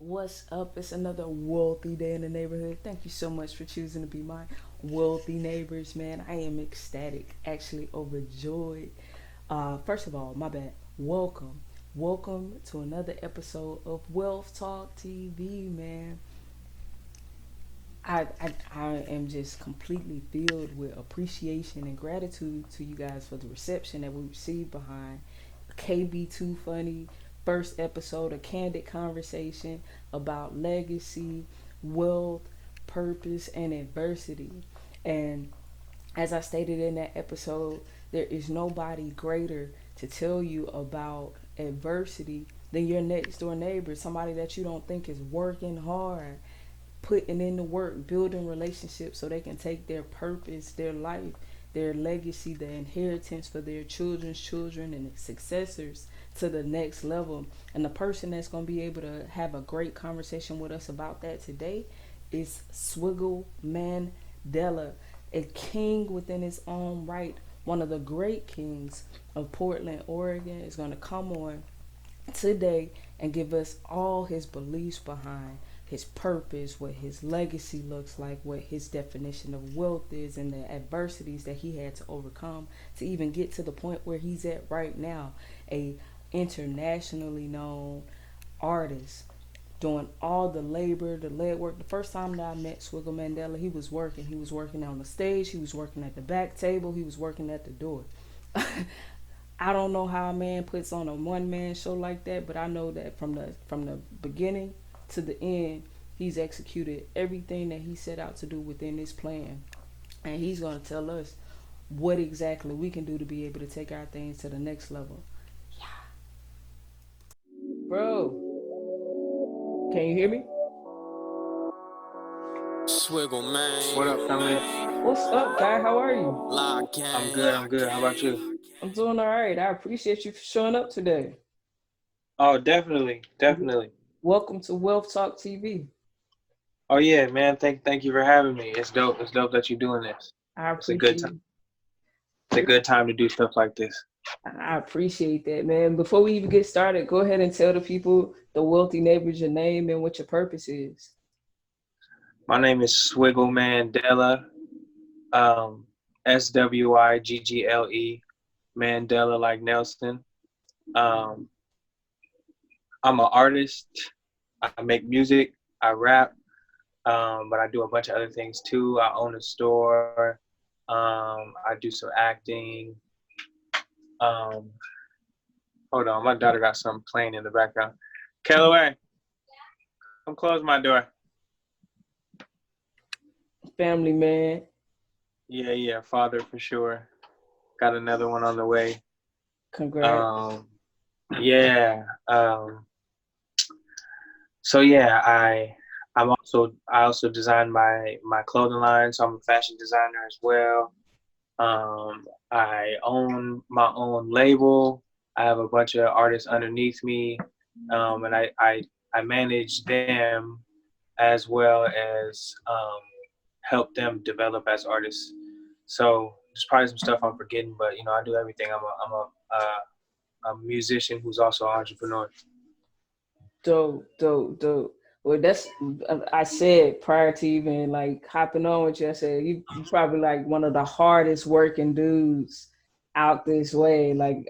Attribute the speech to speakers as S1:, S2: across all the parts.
S1: What's up? It's another wealthy day in the neighborhood. Thank you so much for choosing to be my wealthy neighbors, man. I am ecstatic, actually overjoyed. First of all, my bad. Welcome. Welcome to another episode of Wealth Talk TV, man. I am just completely filled with appreciation and gratitude to you guys for the reception that we received behind KB2 Funny first episode, A Candid Conversation about legacy, wealth, purpose, and adversity. And as I stated in that episode, there is nobody greater to tell you about adversity than your next door neighbor, somebody that you don't think is working hard, putting in the work, building relationships so they can take their purpose, their life, their legacy, the inheritance for their children's children and successors to the next level. And the person that's going to be able to have a great conversation with us about that today is Swiggle Mandela, a king within his own right, one of the great kings of Portland, Oregon, is going to come on today and give us all his beliefs behind his purpose, what his legacy looks like, what his definition of wealth is, and the adversities that he had to overcome to even get to the point where he's at right now, a internationally known artist doing all the labor, the lead work. The first time that I met Swiggle Mandela, he was working. He was working on the stage. He was working at the back table. He was working at the door. I don't know how a man puts on a one man show like that, but I know that from the beginning to the end, he's executed everything that he set out to do within this plan, and he's gonna tell us what exactly we can do to be able to take our things to the next level. Yeah, bro, can you hear me?
S2: Swiggle,
S3: What up, family?
S2: man.
S1: What's up, guy? How are you?
S2: Lock
S3: I'm
S2: gang.
S3: good. I'm good. How about you?
S1: I'm doing all right. I appreciate you for showing up today.
S3: Oh, definitely, definitely.
S1: Welcome to Wealth Talk TV.
S3: Oh yeah, man. Thank you for having me. It's dope. It's dope that you're doing this.
S1: I
S3: It's a good time.
S1: appreciate
S3: It's a good time to do stuff like this.
S1: I appreciate that, man. Before we even get started, go ahead and tell the people, the wealthy neighbors, your name and what your purpose is.
S3: My name is Swiggle Mandela. Um, Swiggle Mandela, like Nelson. Um, I'm an artist. I make music. I rap. But I do a bunch of other things too. I own a store. I do some acting. Um, Hold on, my daughter got something playing in the background. Callaway, come close my door.
S1: Family man.
S3: Yeah, yeah, father for sure. Got another one on the way.
S1: Congrats.
S3: Um, yeah. So yeah, I also design my clothing line, so I'm a fashion designer as well. I own my own label. I have a bunch of artists underneath me, and I manage them as well as help them develop as artists. So there's probably some stuff I'm forgetting, but I do everything. I'm a musician who's also an entrepreneur.
S1: Dope, dope, dope. Well, that's I said prior to even like hopping on with you. I said you probably like one of the hardest working dudes out this way. Like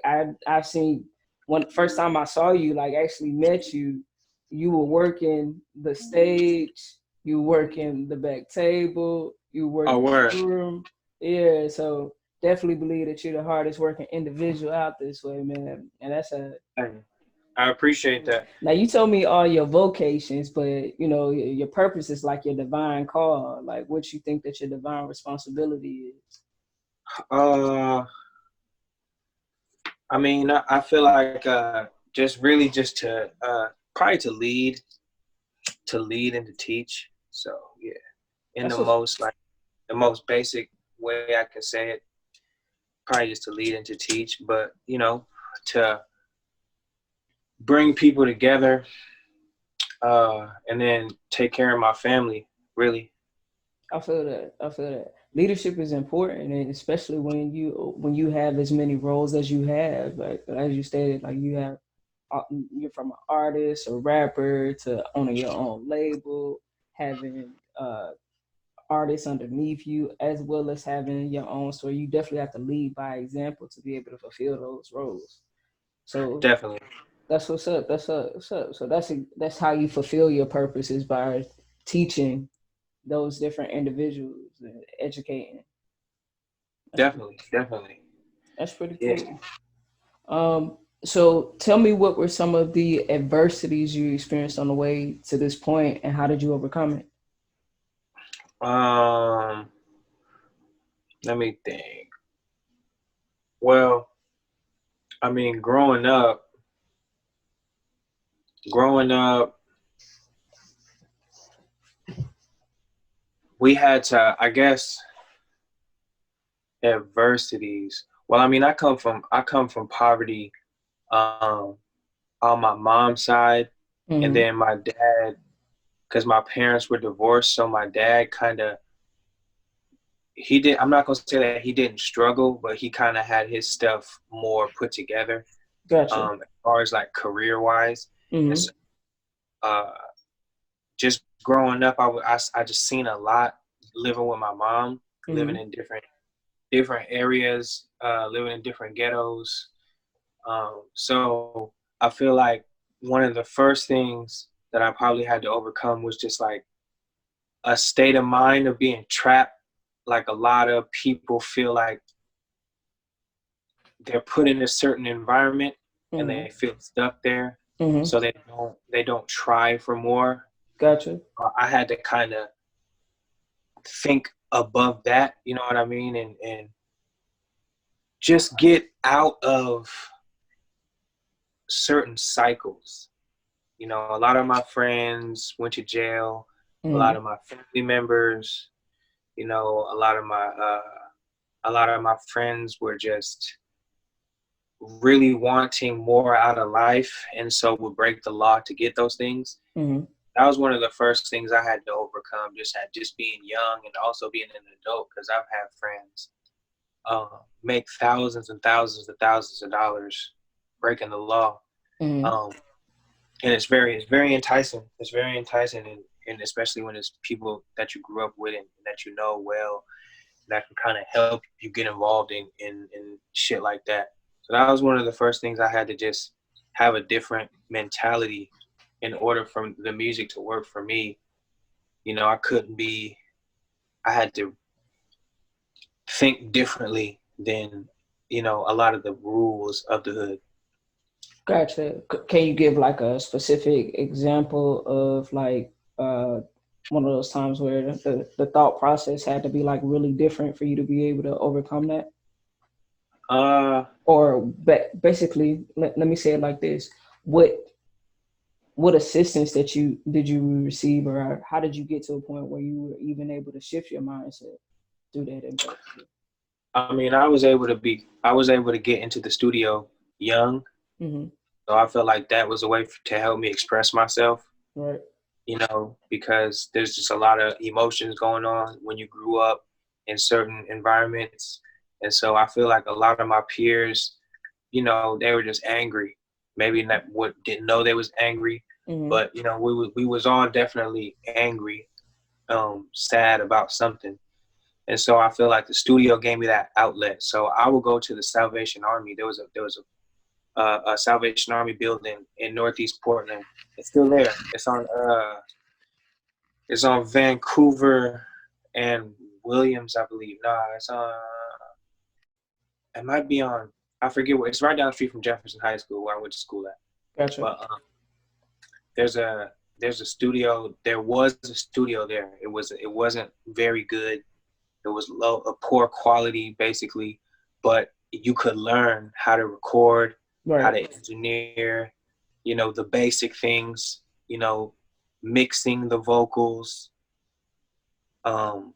S1: I've seen one first time I saw you, like actually met you, you were working the stage, you working the back table, you
S3: Oh,
S1: working
S3: word.
S1: the room. Yeah, so definitely believe that you're the hardest working individual out this way, man. And that's a
S3: I appreciate that.
S1: now you told me all your vocations, but your purpose is like your divine call, like what you think that your divine responsibility is.
S3: Uh, I mean, I feel like just really just to probably to lead and to teach. So yeah, in
S1: That's what
S3: the most basic way I can say it, probably just to lead and to teach. But to bring people together, and then take care of my family. Really.
S1: I feel that. I feel that leadership is important, and especially when you have as many roles as you have, like as you stated, like you have you're from an artist, a rapper, to owning your own label, having artists underneath you, as well as having your own story. You definitely have to lead by example to be able to fulfill those roles. So
S3: Definitely,
S1: that's what's up. What's up. So that's how you fulfill your purpose, is by teaching those different individuals and educating. That's pretty,
S3: definitely.
S1: that's pretty
S3: Yeah.
S1: cool. So tell me, what were some of the adversities you experienced on the way to this point, and how did you overcome it?
S3: Um, Let me think. Well, I mean, growing up, we had to, I guess, adversities. Well, I mean, I come from poverty, um, on my mom's side, and
S1: Mm-hmm.
S3: then my dad, because my parents were divorced, so my dad kind of he did. I'm not gonna say that he didn't struggle, but he kind of had his stuff more put together,
S1: Gotcha.
S3: as far as like career wise, and
S1: Mm-hmm.
S3: so, uh, just growing up, I just seen a lot living with my mom, living
S1: Mm-hmm.
S3: in different areas, living in different ghettos. So I feel like one of the first things that I probably had to overcome was just like a state of mind of being trapped. Like a lot of people feel like they're put in a certain environment and
S1: Mm-hmm.
S3: they feel stuck there,
S1: Mm-hmm.
S3: so they don't try for more.
S1: Gotcha.
S3: I had to kind of think above that, you know what I mean, and just get out of certain cycles. You know, a lot of my friends went to jail. A lot
S1: Mm-hmm.
S3: of my family members, you know, a lot of my friends were just really wanting more out of life, and so would break the law to get those things.
S1: Mm-hmm.
S3: That was one of the first things I had to overcome. Just being young and also being an adult, because I've had friends make thousands and thousands and thousands of dollars breaking the law.
S1: Mm-hmm.
S3: Um, and it's very enticing. It's very enticing, and especially when it's people that you grew up with and that you know well, that can kind of help you get involved in shit like that. So that was one of the first things I had to just have a different mentality in order for the music to work for me. You know, I had to think differently than, you know, a lot of the rules of the hood.
S1: Gotcha. Can you give like a specific example of like uh one of those times where the thought process had to be like really different for you to be able to overcome that?
S3: Uh,
S1: Or basically, let me say it like this: what what assistance that you did you receive, or how did you get to a point where you were even able to shift your mindset through that adversity?
S3: I mean, I was able to get into the studio young,
S1: Mm-hmm.
S3: so I felt like that was a way to help me express myself.
S1: Right.
S3: You know, because there's just a lot of emotions going on when you grew up in certain environments. And so I feel like a lot of my peers, you know, they were just angry. Maybe not what didn't know they was angry,
S1: Mm-hmm.
S3: but you know, we was all definitely angry, sad about something. And so I feel like the studio gave me that outlet. So I would go to the Salvation Army. There was a Salvation Army building in Northeast Portland. It's still there. It's on Vancouver and Williams, I believe. Nah, it's on. It might be on. I forget what. It's right down the street from Jefferson High School, where I went to school at.
S1: Gotcha.
S3: But there's a there's a studio. There was a studio there. It wasn't very good. It was a poor quality, basically. But you could learn how to record, how
S1: Right.
S3: to engineer, you know, the basic things. You know, mixing the vocals. Um,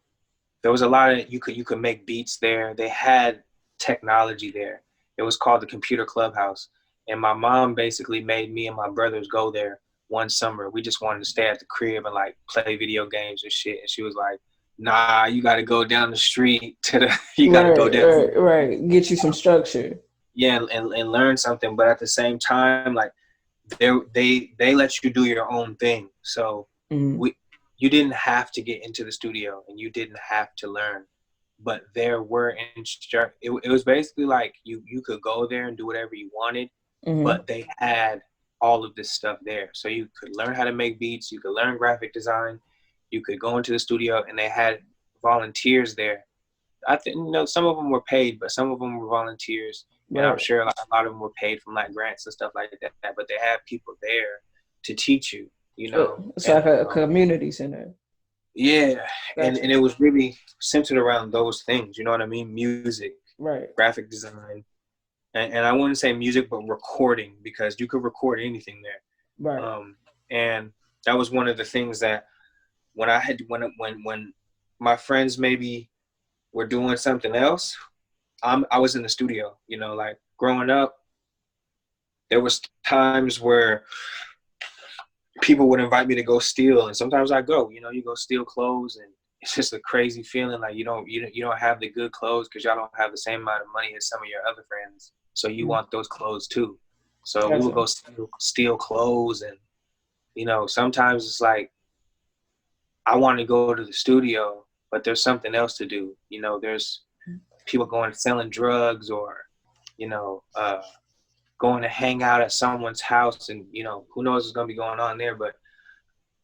S3: there was a lot of you could make beats there. They had technology there. It was called the Computer Clubhouse, and my mom basically made me and my brothers go there one summer. We just wanted to stay at the crib and like play video games and shit. And she was like, "Nah, you got to go down the street to the. You got to go
S1: Right.
S3: down,
S1: Right. Right. Get you some structure.
S3: yeah, and learn something." But at the same time, like they let you do your own thing. So
S1: Mm-hmm.
S3: we you didn't have to get into the studio and you didn't have to learn, but there were it was basically like you could go there and do whatever you wanted,
S1: Mm-hmm.
S3: but they had all of this stuff there. So you could learn how to make beats, you could learn graphic design, you could go into the studio, and they had volunteers there. I think, some of them were paid, but some of them were volunteers, and I'm
S1: Right.
S3: sure like, a lot of them were paid from like grants and stuff like that. But they have people there to teach you,
S1: It's
S3: and
S1: like a community center.
S3: yeah, and
S1: Gotcha.
S3: it was really centered around those things. You know what I mean? Music,
S1: Right.
S3: graphic design, and I wouldn't say music, but recording, because you could record anything there.
S1: Right.
S3: And that was one of the things that when when my friends maybe were doing something else, I was in the studio. Like growing up, there was times where people would invite me to go steal, and sometimes I go. You go steal clothes, and it's just a crazy feeling. Like you don't have the good clothes because y'all don't have the same amount of money as some of your other friends. So you
S1: Mm.
S3: want those clothes too. So we would
S1: Gotcha.
S3: go steal clothes, and sometimes it's like I want to go to the studio, but there's something else to do. There's people going selling drugs, or you know, uh, going to hang out at someone's house, and who knows what's gonna be going on there. But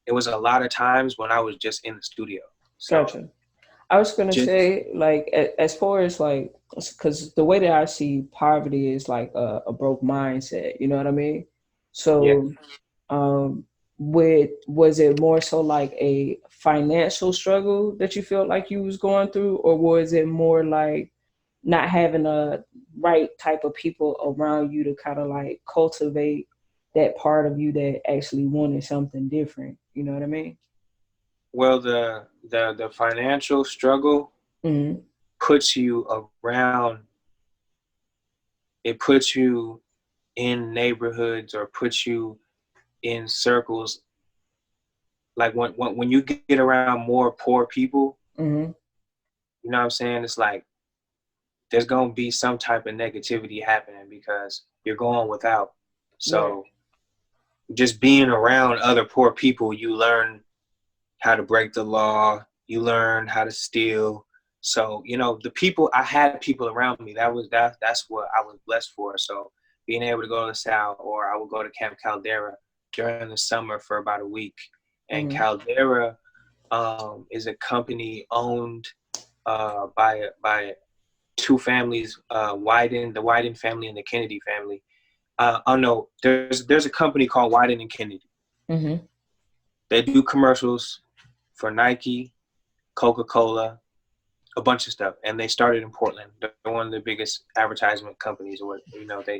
S3: it was a lot of times when I was just in the studio. So
S1: Gotcha. I was gonna
S3: just
S1: say, like, as far as like, because the way that I see poverty is like a broke mindset. You know what I mean?
S3: yeah.
S1: So, um, was it more so like a financial struggle that you felt like you was going through, or was it more like not having a right type of people around you to kind of like cultivate that part of you that actually wanted something different? You know what I mean?
S3: Well, the financial struggle
S1: Mm-hmm.
S3: puts you around. It puts you in neighborhoods, or puts you in circles. Like when you get around more poor people,
S1: Mm-hmm.
S3: you know what I'm saying? It's like there's gonna be some type of negativity happening because you're going without.
S1: Right.
S3: So just being around other poor people, you learn how to break the law, you learn how to steal. So the people, I had people around me. That's what I was blessed for. So being able to go to the South, or I would go to Camp Caldera during the summer for about a week. And
S1: Mm-hmm.
S3: Caldera is a company owned by two families, the Wyden family and the Kennedy family. Oh no, there's a company called Wyden and Kennedy.
S1: Mm-hmm.
S3: They do commercials for Nike, Coca-Cola, a bunch of stuff, and they started in Portland. They're one of the biggest advertisement companies, or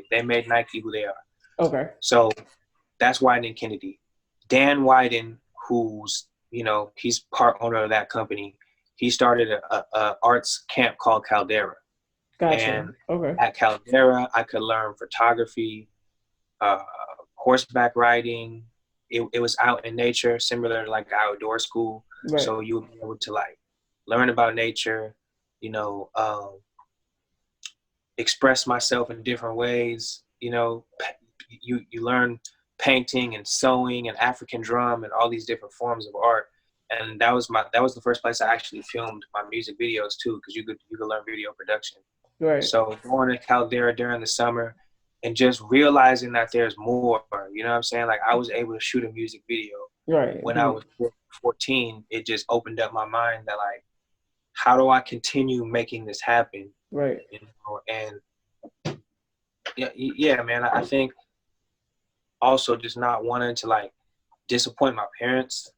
S3: they made Nike who they are.
S1: Okay.
S3: So that's Wyden and Kennedy. Dan Wyden, who's he's part owner of that company. He started a arts camp called Caldera.
S1: Gotcha.
S3: And
S1: Okay.
S3: at Caldera, I could learn photography, uh, horseback riding. It was out in nature, similar to like outdoor school.
S1: Right.
S3: So you would be able to like learn about nature, you know, um, express myself in different ways. You learn painting and sewing and African drum and all these different forms of art. And that was the first place I actually filmed my music videos too, because you could learn video production.
S1: Right.
S3: So going to Caldera during the summer and just realizing that there's more, you know what I'm saying? Like I was able to shoot a music video
S1: Right.
S3: when I was 14. It just opened up my mind that like, how do I continue making this happen?
S1: Right.
S3: And yeah, man, I think also just not wanting to like disappoint my parents.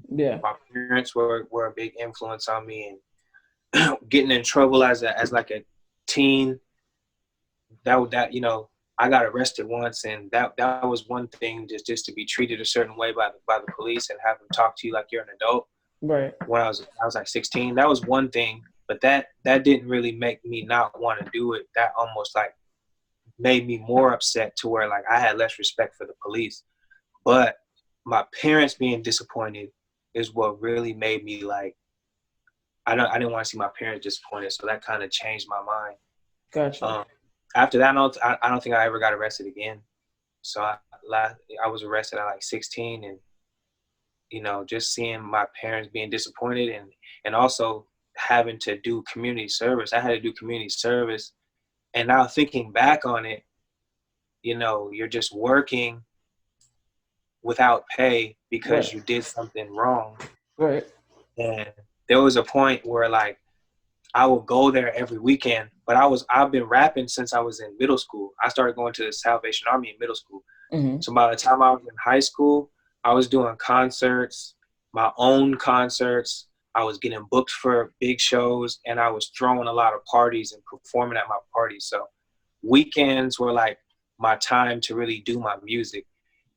S1: Yeah.
S3: My parents were a big influence on me, and getting in trouble as like a teen, that I got arrested once, and that was one thing, just to be treated a certain way by the police and have them talk to you like you're an adult.
S1: Right.
S3: When I was like 16, that was one thing, but that didn't really make me not want to do it. That almost like made me more upset, to where like I had less respect for the police. But my parents being disappointed is what really made me like I didn't want to see my parents disappointed, so that kind of changed my mind.
S1: Gotcha.
S3: Um, After that, I don't think I ever got arrested again. So I was arrested at like 16, and just seeing my parents being disappointed, and also having to do community service. I had to do community service, and now thinking back on it, you're just working without pay because
S1: Right.
S3: you did something wrong.
S1: Right.
S3: And there was a point where like I would go there every weekend, but I've been rapping since I was in middle school. I started going to the Salvation Army in middle school.
S1: Mm-hmm.
S3: So by the time I was in high school, I was doing concerts, my own concerts. I was getting booked for big shows, and I was throwing a lot of parties and performing at my parties. So weekends were like my time to really do my music.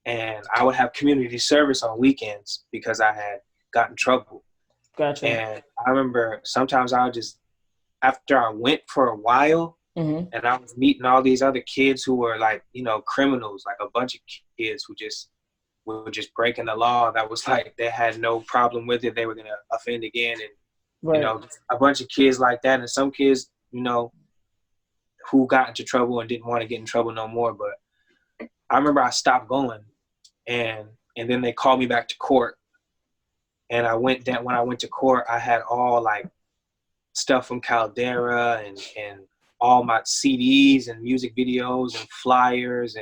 S3: And I would have community service on weekends because I had gotten in trouble.
S1: Gotcha.
S3: And I remember sometimes I would just, after I went for a while,
S1: Mm-hmm.
S3: and I was meeting all these other kids who were like, criminals, like a bunch of kids who just were just breaking the law. That was like, they had no problem with it. They were going to offend again. And,
S1: Right.
S3: a bunch of kids like that. And some kids, who got into trouble and didn't want to get in trouble no more. But I remember I stopped going, and then they called me back to court. And when I went to court, I had all like stuff from Caldera, and all my CDs and music videos and flyers,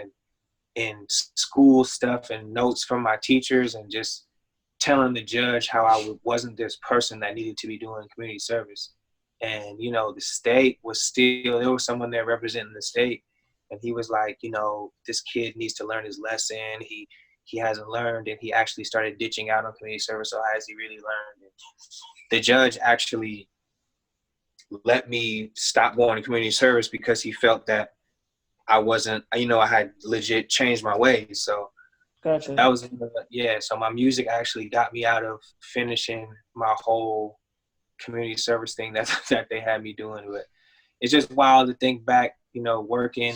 S3: and school stuff and notes from my teachers, and just telling the judge how I wasn't this person that needed to be doing community service. And, the state was still, there was someone there representing the state. And he was like, this kid needs to learn his lesson. He hasn't learned, and he actually started ditching out on community service. So has he really learned? And the judge actually let me stop going to community service because he felt that I wasn't, I had legit changed my ways. So
S1: Gotcha.
S3: that was, yeah. So my music actually got me out of finishing my whole community service thing that that they had me doing. But it's just wild to think back, working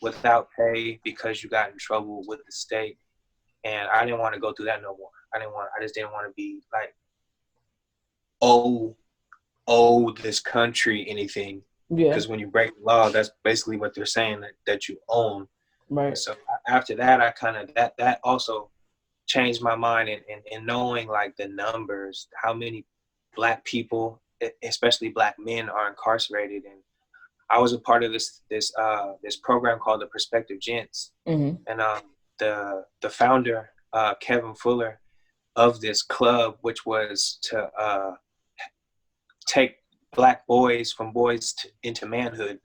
S3: without pay because you got in trouble with the state. And I didn't want to go through that no more. I just didn't want to be like, oh, this country anything.
S1: Yeah.
S3: Because when you break the law, that's basically what they're saying, that you own.
S1: Right.
S3: And so after that, I kind of, that also changed my mind, and knowing like the numbers, how many Black people, especially Black men, are incarcerated. And I was a part of this program called the Prospective Gents.
S1: Mm-hmm.
S3: And the founder, Kevin Fuller, of this club, which was to take Black boys from into manhood.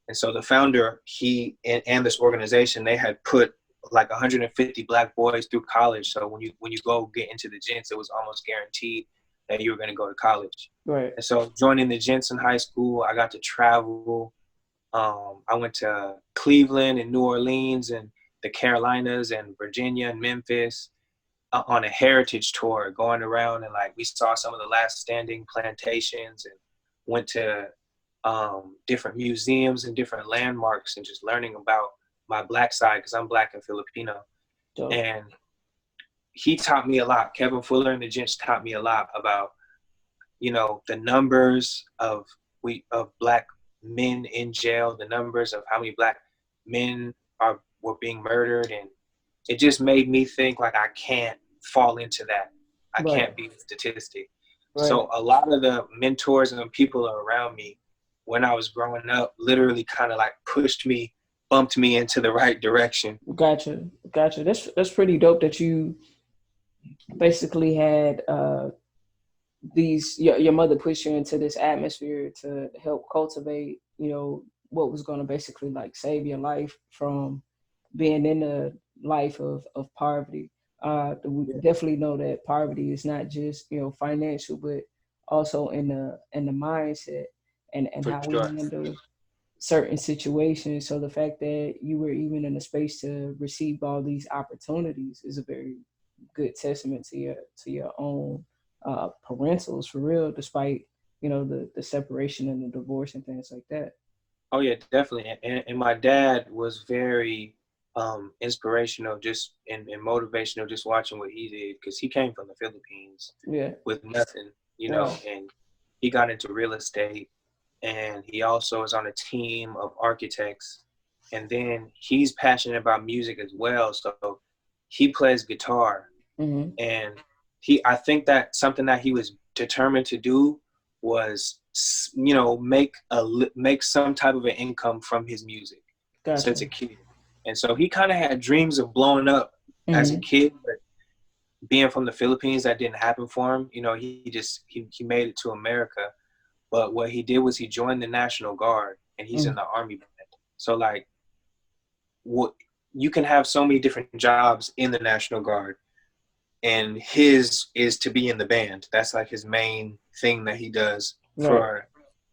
S3: And so the founder, he and this organization, they had put like 150 Black boys through college. So when you go get into the gents, it was almost guaranteed that you were going to go to college.
S1: Right.
S3: And so joining the gents in high school, I got to travel. I went to Cleveland and New Orleans and the Carolinas and Virginia and Memphis on a heritage tour, going around, and like we saw some of the last standing plantations, and went to different museums and different landmarks, and just learning about my Black side, because I'm Black and Filipino.
S1: Dope.
S3: And he taught me a lot. Kevin Fuller and the Gents taught me a lot about, the numbers of Black men in jail, the numbers of how many Black men were being murdered. And it just made me think like, I can't fall into that. I
S1: Right.
S3: can't be a statistic.
S1: Right.
S3: So a lot of the mentors and people around me when I was growing up literally kind of like pushed me, bumped me into the right direction.
S1: Gotcha. Gotcha. That's pretty dope that you basically had your mother pushed you into this atmosphere to help cultivate, what was going to basically like save your life from being in the life of poverty. We
S3: Yeah,
S1: definitely know that poverty is not just financial, but also in the mindset and
S3: for
S1: how we
S3: sure.
S1: handle certain situations. So the fact that you were even in a space to receive all these opportunities is a very good testament to your own parentals for real, despite the separation and the divorce and things like that.
S3: Oh yeah, definitely. And my dad was very inspirational, just and motivational, just watching what he did, because he came from the Philippines
S1: Yeah.
S3: with nothing,
S1: Right.
S3: and he got into real estate, and he also is on a team of architects, and then he's passionate about music as well. So he plays guitar,
S1: Mm-hmm.
S3: and I think that something that he was determined to do was, make some type of an income from his music since a
S1: Gotcha.
S3: kid. And so he kind of had dreams of blowing up as a
S1: Mm-hmm.
S3: kid, but being from the Philippines, that didn't happen for him. He made it to America. But what he did was he joined the National Guard, and he's in
S1: Mm-hmm.
S3: the Army band. So like, what, you can have so many different jobs in the National Guard, and his is to be in the band. That's like his main thing that he does
S1: Right.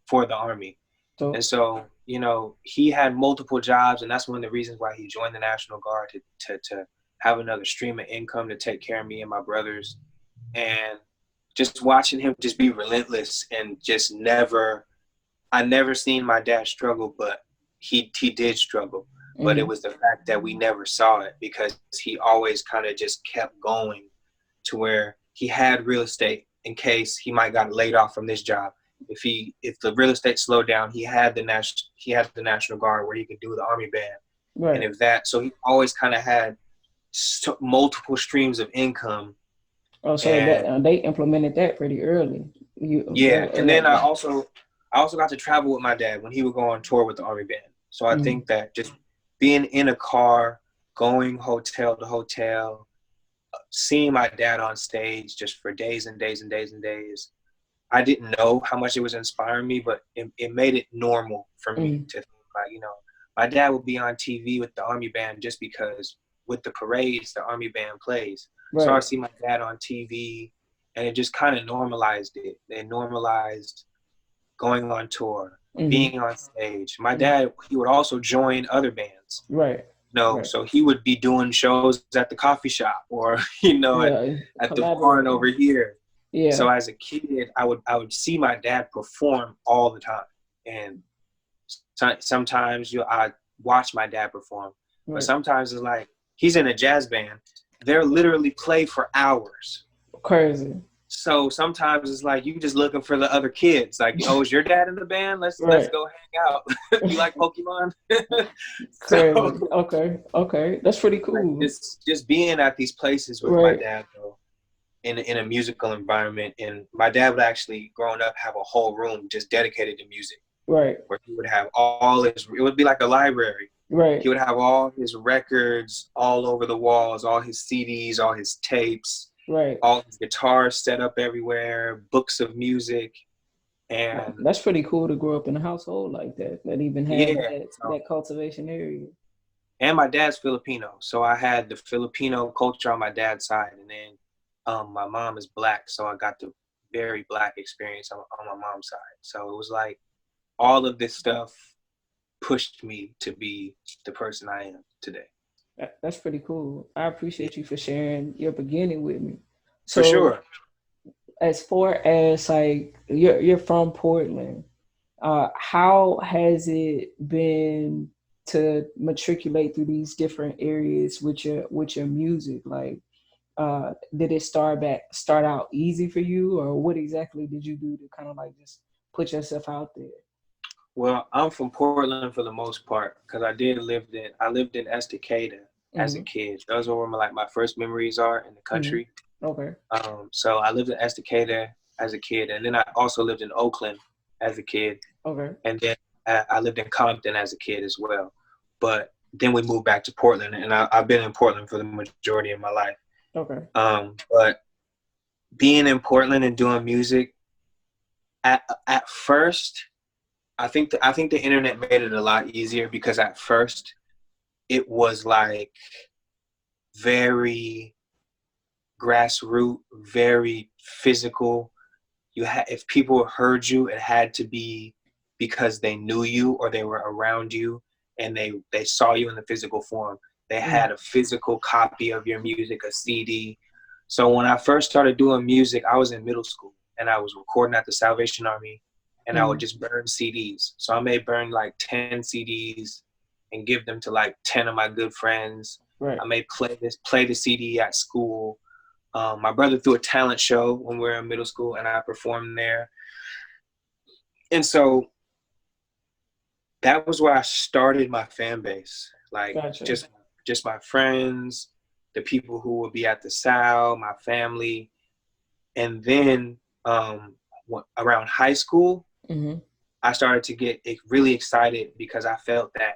S3: for the Army. And
S1: So
S3: so, he had multiple jobs, and that's one of the reasons why he joined the National Guard, to have another stream of income to take care of me and my brothers. And just watching him just be relentless and just I never seen my dad struggle, but he did struggle. But it
S1: mm-hmm.
S3: was the fact that we never saw it, because he always kind of just kept going, to where he had real estate in case he might got laid off from this job. If the real estate slowed down, he had the National Guard where he could do the Army band. And
S1: Right.
S3: so he always kind of had multiple streams of income.
S1: Oh, so that
S3: And
S1: they implemented that pretty early. You
S3: yeah,
S1: that,
S3: and then
S1: that,
S3: I also got to travel with my dad when he would go on tour with the Army band. So I
S1: mm-hmm.
S3: think that just being in a car, going hotel to hotel, seeing my dad on stage just for days and days and days and days, I didn't know how much it was inspiring me, but it made it normal for me
S1: Mm-hmm.
S3: to think, like, my dad would be on TV with the Army band just because with the parades, the Army band plays. So I
S1: Right.
S3: see my dad on TV, and it just kind of normalized it. It normalized going on tour,
S1: Mm-hmm.
S3: being on stage. My
S1: Mm-hmm.
S3: dad, he would also join other bands.
S1: Right. Right.
S3: So he would be doing shows at the coffee shop, or
S1: Yeah.
S3: at the barn over
S1: Collaborating.
S3: here. So
S1: Yeah.
S3: as a kid, I would see my dad perform all the time, and sometimes I watch my dad perform, but
S1: Right.
S3: sometimes it's like he's in a jazz band. They're literally play for hours.
S1: Crazy.
S3: So sometimes it's like you just looking for the other kids. Like, oh, is your dad in the band? Let's
S1: Right.
S3: go hang out. You like Pokemon?
S1: Crazy.
S3: So
S1: Okay. Okay. That's pretty
S3: like
S1: cool.
S3: just being at these places with my
S1: Right.
S3: dad, though, in a musical environment. And my dad would actually, growing up, have a whole room just dedicated to music,
S1: Right.
S3: where he would have all his. It would be like a library. He
S1: Right.
S3: would have all his records all over the walls, all his CDs, all his tapes,
S1: Right.
S3: all his guitars set up everywhere, books of music. And
S1: That's pretty cool to grow up in a household like that. That even had
S3: yeah,
S1: that cultivation area.
S3: and my dad's Filipino, so I had the Filipino culture on my dad's side, and then my mom is black, so I got the very black experience on my mom's side. So it was like all of this stuff pushed me to be the person I am today.
S1: That's pretty cool. I
S3: Yeah,
S1: appreciate you for sharing your beginning with me.
S3: for
S1: So,
S3: sure.
S1: as far as like you're from Portland, how has it been to matriculate through these different areas with your music? Like, did it start out easy for you, or what exactly did you do to kind of like just put yourself out there?
S3: Well, I'm from Portland for the most part, because I lived in Estacada as a
S1: Mm-hmm.
S3: kid. Those are where my first memories are in the
S1: Mm-hmm.
S3: country.
S1: Okay.
S3: So I lived in Estacada as a kid, and then I also lived in Oakland as a kid,
S1: Okay.
S3: and then I lived in Compton as a kid as well. But then we moved back to Portland, and I've been in Portland for the majority of my life.
S1: Okay.
S3: But being in Portland and doing music, at first, I think the internet made it a lot easier, because at first it was like very grassroots, very physical. If people heard you, it had to be because they knew you or they were around you, and they saw you in the physical form. They
S1: Mm.
S3: had a physical copy of your music, a CD. So when I first started doing music, I was in middle school, and I was recording at the Salvation Army, and I would
S1: Mm.
S3: just burn CDs. So I may burn like 10 CDs and give them to like 10 of my good friends.
S1: Right.
S3: I may play the CD at school. My brother threw a talent show when we were in middle school, and I performed there. And so that was where I started my fan base. Like
S1: Gotcha.
S3: just my friends, the people who would be at the Sal, my family, and then around high school,
S1: Mm-hmm.
S3: I started to get really excited because I felt that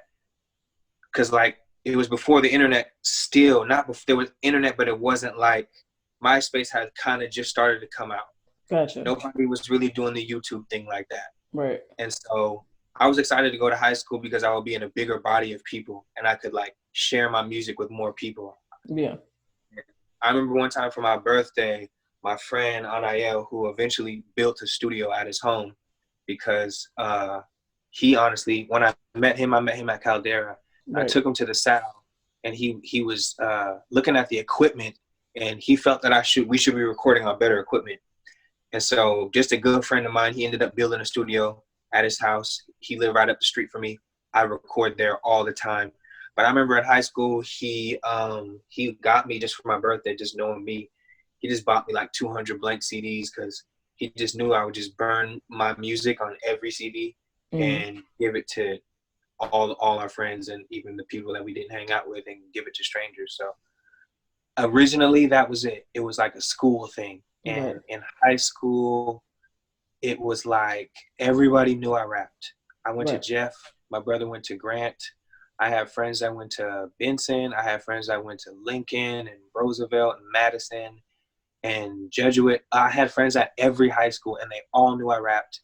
S3: because like it was before the internet. Still, not before there was internet, but it wasn't like MySpace had kind of just started to come out.
S1: Gotcha.
S3: Nobody was really doing the YouTube thing like that.
S1: Right.
S3: And so I was excited to go to high school because I would be in a bigger body of people and I could like share my music with more people.
S1: Yeah.
S3: I remember one time for my birthday, my friend Anael, who eventually built a studio at his home because he honestly, when I met him at Caldera. I
S1: Right.
S3: took him to the South and he was looking at the equipment and he felt that we should be recording on better equipment. And so just a good friend of mine, he ended up building a studio at his house. He lived right up the street from me. I record there all the time. But I remember in high school, he got me just for my birthday, just knowing me. He just bought me like 200 blank CDs because he just knew I would just burn my music on every CD
S1: Mm-hmm.
S3: and give it to all our friends and even the people that we didn't hang out with and give it to strangers. So originally that was it. It was like a school thing.
S1: Right.
S3: And in high school, it was like everybody knew I rapped. I went to
S1: Right.
S3: Jeff. My brother went to Grant. I have friends that went to Benson. I have friends that went to Lincoln and Roosevelt and Madison and Jesuit. I had friends at every high school and they all knew I rapped.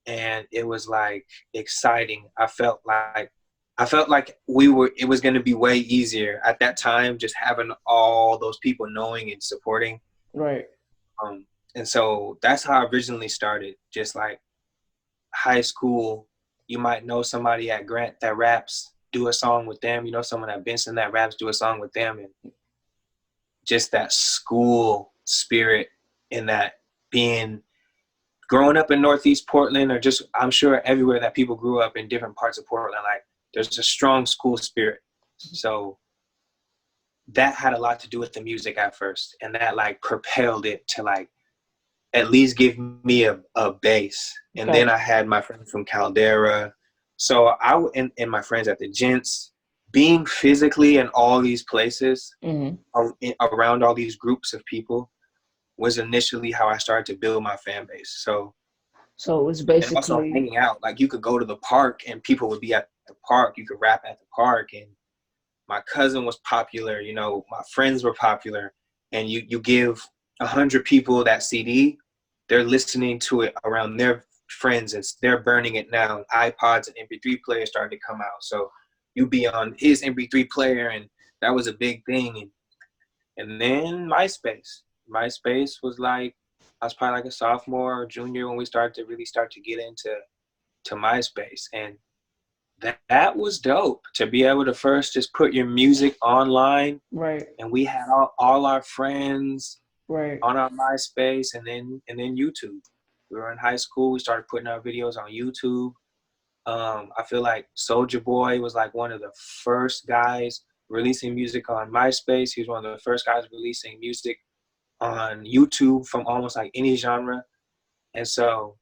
S3: And it was like exciting. I felt like it was going to be way easier at that time, just having all those people knowing and supporting.
S1: Right.
S3: Um, and so that's how I originally started. Just like high school, you might know somebody at Grant that raps, do a song with them. You know someone at Benson that raps, do a song with them. And just that school spirit and that being growing up in Northeast Portland, or just I'm sure everywhere that people grew up in different parts of Portland, like there's a strong school spirit. So that had a lot to do with the music at first. And that like propelled it to like at least give me a base. And then
S1: Gotcha.
S3: I had my friends from Caldera. So and my friends at the Gents, being physically in all these places
S1: Mm-hmm.
S3: around all these groups of people was initially how I started to build my fan base. So,
S1: So it was
S3: and also
S1: basically
S3: hanging out, like you could go to the park and people would be at the park. You could rap at the park, and my cousin was popular. You know, my friends were popular, and you give 100 people that CD, they're listening to it around their friends, and they're burning it now. iPods and MP3 players started to come out, so you be on his MP3 player, and that was a big thing. And then MySpace. MySpace was like I was probably like a sophomore or junior when we started to really start to get into MySpace, and that was dope to be able to first just put your music online.
S1: right.
S3: And we had all our friends
S1: Right.
S3: on our MySpace, and then YouTube. We were in high school. We started putting our videos on YouTube. I feel like Soulja Boy was like one of the first guys releasing music on MySpace. He was one of the first guys releasing music on YouTube from almost like any genre. And so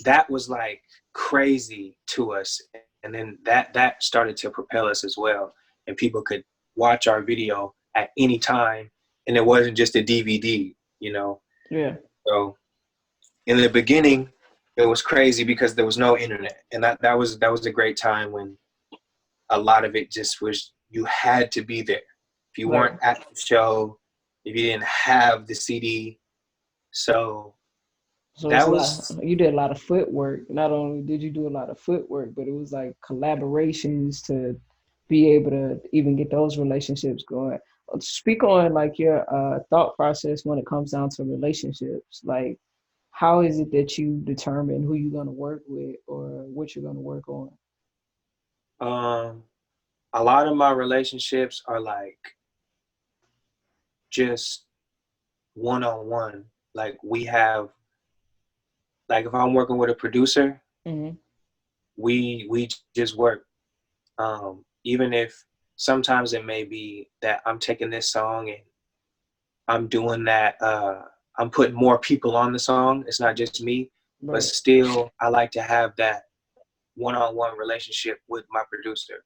S3: that was like crazy to us. And then that started to propel us as well. And people could watch our video at any time. And it wasn't just a DVD, you know.
S1: Yeah.
S3: So in the beginning, it was crazy because there was no internet. And that was a great time when a lot of it just was you had to be there. If you
S1: Right.
S3: weren't at the show, if you didn't have the CD. So
S1: So it's
S3: that
S1: a lot.
S3: was
S1: You did a lot of footwork. Not only did you do a lot of footwork, but it was like collaborations to be able to even get those relationships going. Speak on like your thought process when it comes down to relationships. Like, how is it that you determine who you're going to work with or what you're going to work on?
S3: um a lot of my relationships are like just one on one. Like we have like if I'm working with a producer,
S1: Hmm.
S3: we just work. Even if sometimes it may be that I'm taking this song and I'm doing that I'm putting more people on the song. It's not just me, but
S1: Right.
S3: still I like to have that one-on-one relationship with my producer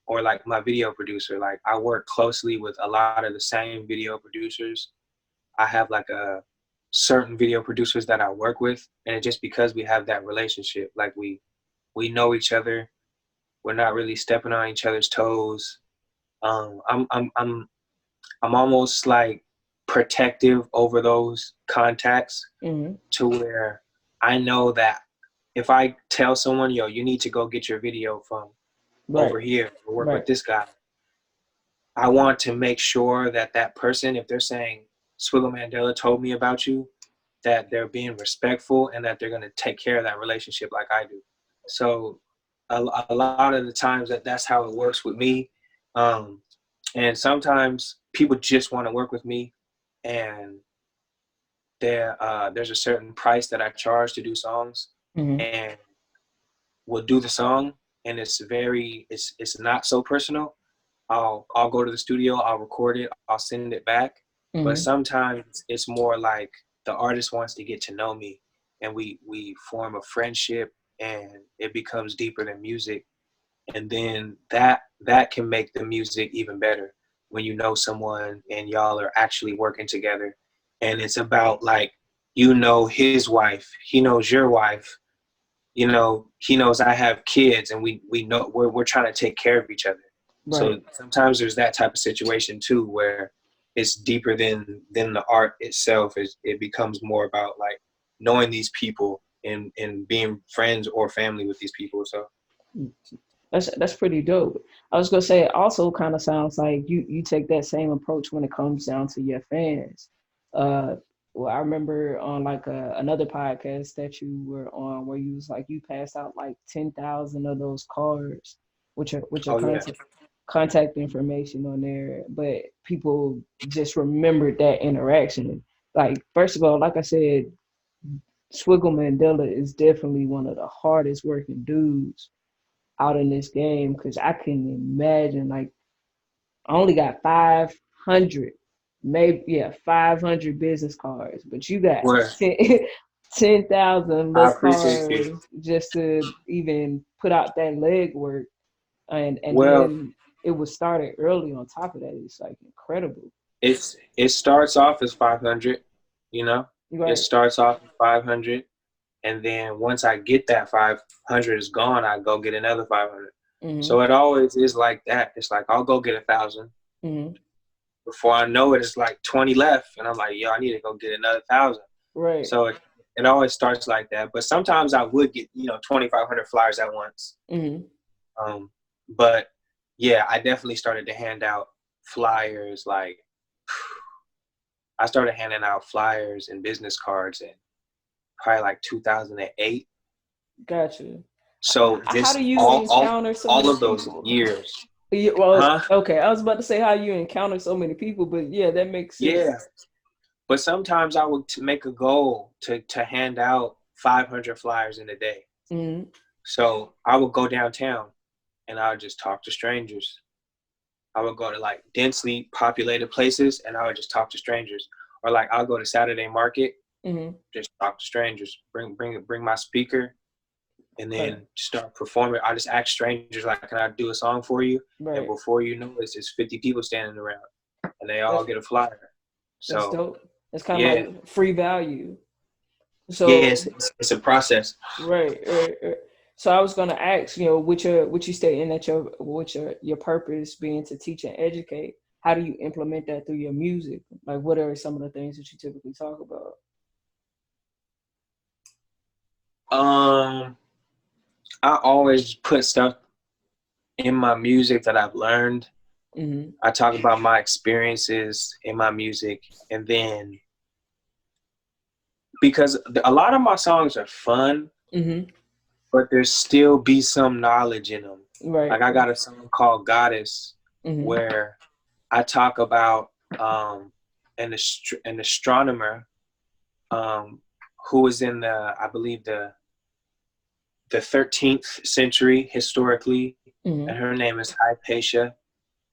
S3: or like my video producer. Like I work closely with a lot of the same video producers. I have like a certain video producers that I work with, and it's just because we have that relationship, like we know each other. We're not really stepping on each other's toes. Um, I'm I'm I'm I'm almost like protective over those contacts
S1: Mm-hmm.
S3: to where I know that if I tell someone, yo, you need to go get your video from over
S1: Right.
S3: here or work with
S1: Right.
S3: this guy, I want to make sure that that person, if they're saying Swiggle Mandela told me about you, that they're being respectful and that they're going to take care of that relationship like I do. So a lot of the times that's how it works with me. Um, and sometimes people just want to work with me, and there's a certain price that I charge to do songs,
S1: Mm-hmm.
S3: and we'll do the song, and it's not so personal. I'll go to the studio, I'll record it, I'll send it back. But
S1: Mm-hmm.
S3: sometimes it's more like the artist wants to get to know me, and we form a friendship, and it becomes deeper than music. And then that can make the music even better when you know someone and y'all are actually working together. And it's about like, you know his wife, he knows your wife, you know, he knows I have kids, and we know we're trying to take care of each other. So
S1: Right.
S3: sometimes there's that type of situation too, where it's deeper than the art itself. It becomes more about like knowing these people and being friends or family with these people. So
S1: That's pretty dope. I was gonna say it also kind of sounds like you take that same approach when it comes down to your fans. Uh, well, I remember on like another podcast that you were on where you was like you passed out like 10,000 of those cards with your
S3: oh yeah.
S1: contact information on there, but people just remembered that interaction. Like first of all, like I said, Swiggle Mandela is definitely one of the hardest working dudes out in this game because I can imagine like I only got 500, maybe yeah, 500 business cards, but you got
S3: Well,
S1: 10 10,000
S3: I
S1: little
S3: appreciate you.
S1: cards just to even put out that legwork, and
S3: Well,
S1: then it was started early on top of that. It's like incredible.
S3: it starts off as 500, you know. It
S1: Right.
S3: starts off as 500, and then once I get that 500 is gone, I go get another 500.
S1: Mm-hmm.
S3: So it always is like that. It's like I'll go get 1,000.
S1: Mm-hmm.
S3: Before I know it, it's like 20 left, and I'm like, yo, I need to go get another 1,000.
S1: Right.
S3: So it always starts like that. But sometimes I would get 2,500 flyers at once.
S1: Mm-hmm.
S3: Um, but yeah, I definitely started to hand out flyers. Like I started handing out flyers and business cards in probably like 2008.
S1: Gotcha.
S3: So
S1: How
S3: just
S1: do you encounter so
S3: all
S1: many
S3: of those
S1: people?
S3: years,
S1: Yeah, well,
S3: huh?
S1: okay. I was about to say how you encounter so many people, but yeah, that makes
S3: Yeah.
S1: sense.
S3: But sometimes I would make a goal to hand out 500 flyers in a day.
S1: Mm-hmm.
S3: So I would go downtown and I would just talk to strangers. I would go to like densely populated places and I would just talk to strangers. Or like I'll go to Saturday market,
S1: Mm-hmm.
S3: just talk to strangers, bring my speaker, and
S1: Okay.
S3: then start performing. I just ask strangers like, can I do a song for you? And
S1: Right.
S3: before you know it, it's 50 people standing around and they all
S1: That's
S3: get a flyer.
S1: that's
S3: So
S1: dope. It's kind of
S3: yeah,
S1: like free value.
S3: yes,
S1: So
S3: it's a process.
S1: right. So I was gonna ask, what you stating that your purpose being to teach and educate. How do you implement that through your music? Like, what are some of the things that you typically talk about?
S3: Um, I always put stuff in my music that I've learned.
S1: Mm-hmm.
S3: I talk about my experiences in my music, and then because a lot of my songs are fun,
S1: Mm-hmm.
S3: but there still be some knowledge in them. Like
S1: Right.
S3: I got a song called Goddess
S1: Mm-hmm.
S3: where I talk about an astronomer um, who was in I believe the 13th century historically, and
S1: Mm-hmm.
S3: her name is Hypatia,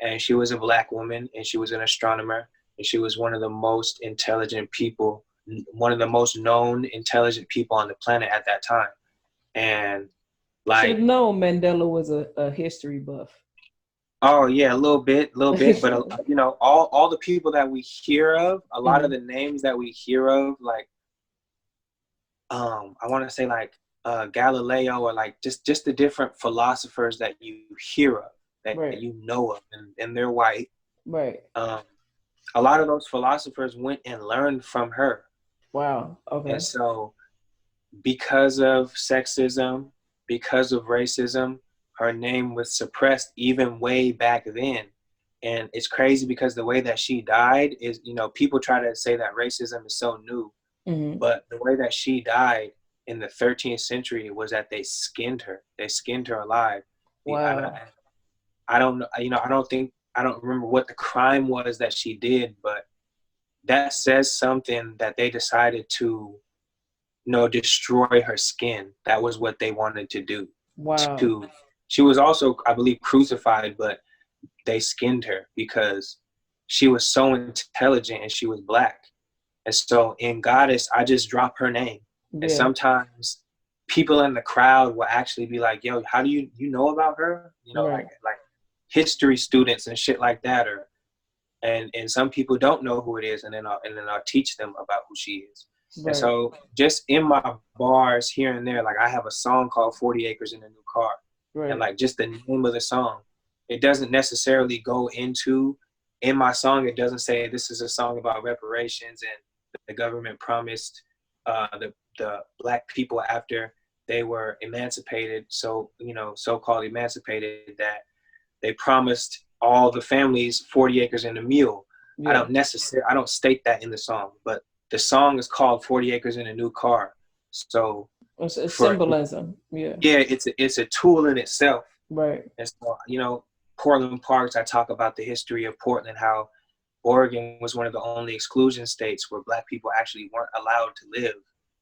S3: and she was a black woman, and she was an astronomer, and she was one of the most intelligent people, one of the most known intelligent people on the planet at that time. And
S1: Should have
S3: Like,
S1: known Mandela was a history buff.
S3: oh yeah, a little bit, but you know, all the people that we hear of, a lot of
S1: Hmm.
S3: the names that we hear of, like I want to say like Galileo, or like just the different philosophers that you hear of, that
S1: Right.
S3: you know of, and they're white.
S1: Right.
S3: Um, a lot of those philosophers went and learned from her,
S1: Wow.
S3: and
S1: Okay.
S3: so because of sexism, because of racism, her name was suppressed even way back then. And it's crazy because the way that she died is, you know, people try to say that racism is so new,
S1: Hmm.
S3: but the way that she died in the 13th century was that they skinned her. They skinned her alive.
S1: Wow.
S3: I don't know, you know, I don't remember what the crime was that she did, but that says something that they decided to, you know, destroy her skin. That was what they wanted to do.
S1: Wow.
S3: To She was also, I believe, crucified, but they skinned her because she was so intelligent and she was black. And so in Goddess, I just drop her name. And
S1: Yeah.
S3: sometimes people in the crowd will actually be like, yo, how do you know about her? You know,
S1: Right.
S3: like history students and shit like that, or and some people don't know who it is, and then I'll teach them about who she is. And
S1: Right.
S3: so just in my bars here and there, like I have a song called 40 Acres in a New Car. And
S1: Right.
S3: like just the name of the song, it doesn't necessarily go into, in my song, it doesn't say this is a song about reparations and the government promised the black people after they were emancipated, so, you know, so-called emancipated, that they promised all the families 40 acres and a mule.
S1: Yeah.
S3: I don't state that in the song, but the song is called 40 Acres in a New Car. So
S1: It's a
S3: for,
S1: symbolism. Yeah.
S3: yeah, it's a tool in itself.
S1: Right.
S3: And so, you know, Portland Parks, I talk about the history of Portland, how Oregon was one of the only exclusion states where black people actually weren't allowed to live,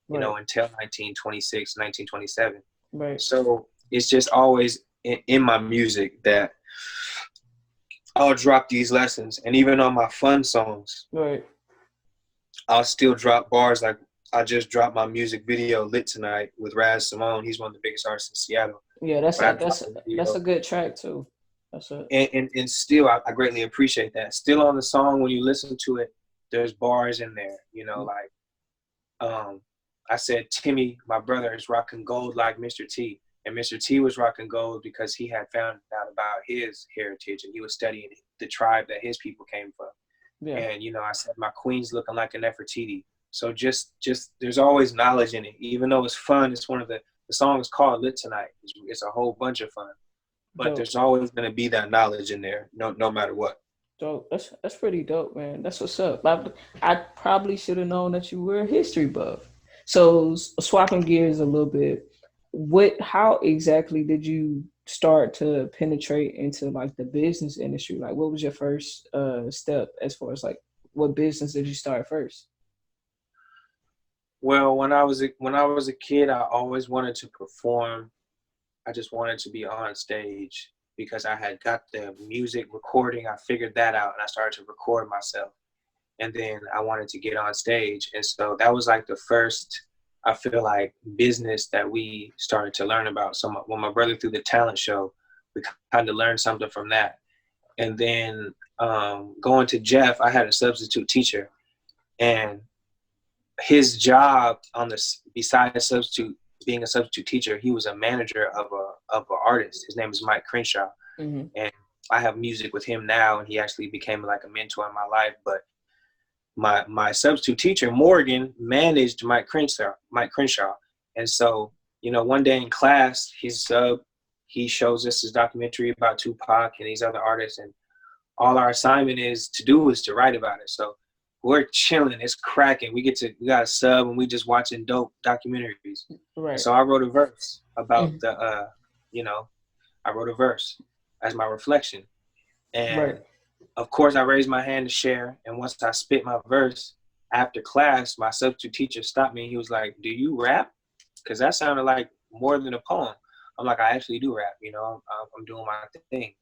S3: you know,
S1: Right.
S3: until 1926, 1927.
S1: Right.
S3: So it's just always in my music that I'll drop these lessons. And even on my fun songs,
S1: Right.
S3: I'll still drop bars. Like I just dropped my music video Lit Tonight with Raz Simone. He's one of the biggest artists in Seattle.
S1: Yeah.
S3: But I dropped the
S1: That's a
S3: video.
S1: good track too. That's a
S3: And still, I greatly appreciate that. Still on the song, when you listen to it, there's bars in there, you know, like um, I said, Timmy, my brother, is rocking gold like Mr. T. And Mr. T was rocking gold because he had found out about his heritage and he was studying the tribe that his people came from.
S1: yeah.
S3: And, you know, I said, my queen's looking like a Nefertiti. So just there's always knowledge in it. Even though it's fun, it's one of the song is called Lit Tonight. It's a whole bunch of fun. But
S1: Dope.
S3: there's always going to be that knowledge in there, no matter what.
S1: Dope. That's pretty dope, man. That's what's up. I probably should have known that you were a history buff. So swapping gears a little bit, how exactly did you start to penetrate into like the business industry? Like, what was your first step as far as like what business did you start first?
S3: Well, when I was a kid, I always wanted to perform. I just wanted to be on stage because I had got the music recording. I figured that out and I started to record myself. And then I wanted to get on stage. And so that was like the first, I feel like, business that we started to learn about. So when my brother threw the talent show, we kind of learned something from that. And then going to Jeff, I had a substitute teacher, and his job on this, besides substitute being a substitute teacher, he was a manager of an artist. His name is Mike Crenshaw,
S1: Mm-hmm.
S3: and I have music with him now, and he actually became like a mentor in my life. But my substitute teacher Morgan managed Mike Crenshaw, and so, you know, one day in class, he shows us his documentary about Tupac and these other artists, and all our assignment is to write about it. So we're chilling, it's cracking. We got a sub and we just watching dope documentaries. And
S1: Right.
S3: so I wrote a verse about
S1: Mm-hmm.
S3: you know, I wrote a verse as my reflection.
S1: Right.
S3: And of course I raised my hand to share. And once I spit my verse after class, my substitute teacher stopped me and he was like, "Do you rap? Because that sounded like more than a poem." I'm like, "I actually do rap, you know, I'm doing my thing."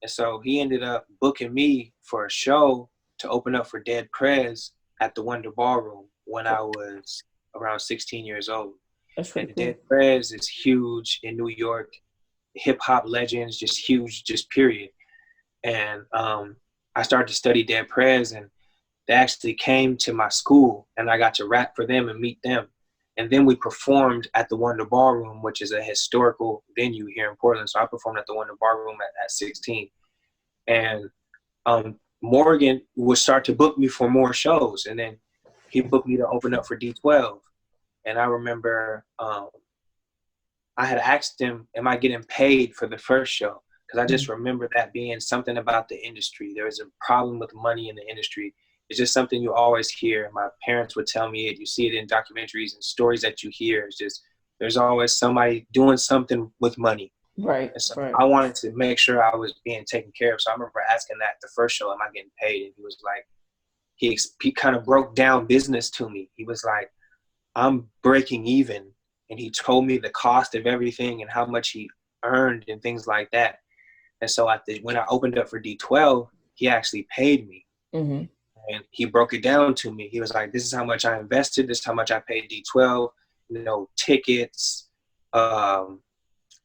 S3: And so he ended up booking me for a show to open up for Dead Prez at the Wonder Ballroom when I was around 16 years old.
S1: That's pretty
S3: And
S1: cool.
S3: Dead Prez is huge in New York. Hip hop legends, just huge, just period. And I started to study Dead Prez, and they actually came to my school, and I got to rap for them and meet them. And then we performed at the Wonder Ballroom, which is a historical venue here in Portland. So I performed at the Wonder Ballroom at 16. And Morgan would start to book me for more shows. And then he booked me to open up for D12. And I remember I had asked him, am I getting paid for the first show? Because I just remember that being something about the industry. There was a problem with money in the industry. It's just something you always hear. My parents would tell me it. You see it in documentaries and stories that you hear. It's just, there's always somebody doing something with money.
S1: Right,
S3: And so
S1: right.
S3: I wanted to make sure I was being taken care of. So I remember asking that the first show, am I getting paid? And he was like, he kind of broke down business to me. He was like, I'm breaking even. And he told me the cost of everything and how much he earned and things like that. And so when I opened up for D12, he actually paid me.
S1: Mm-hmm.
S3: And he broke it down to me. He was like, this is how much I invested. This is how much I paid D12, tickets,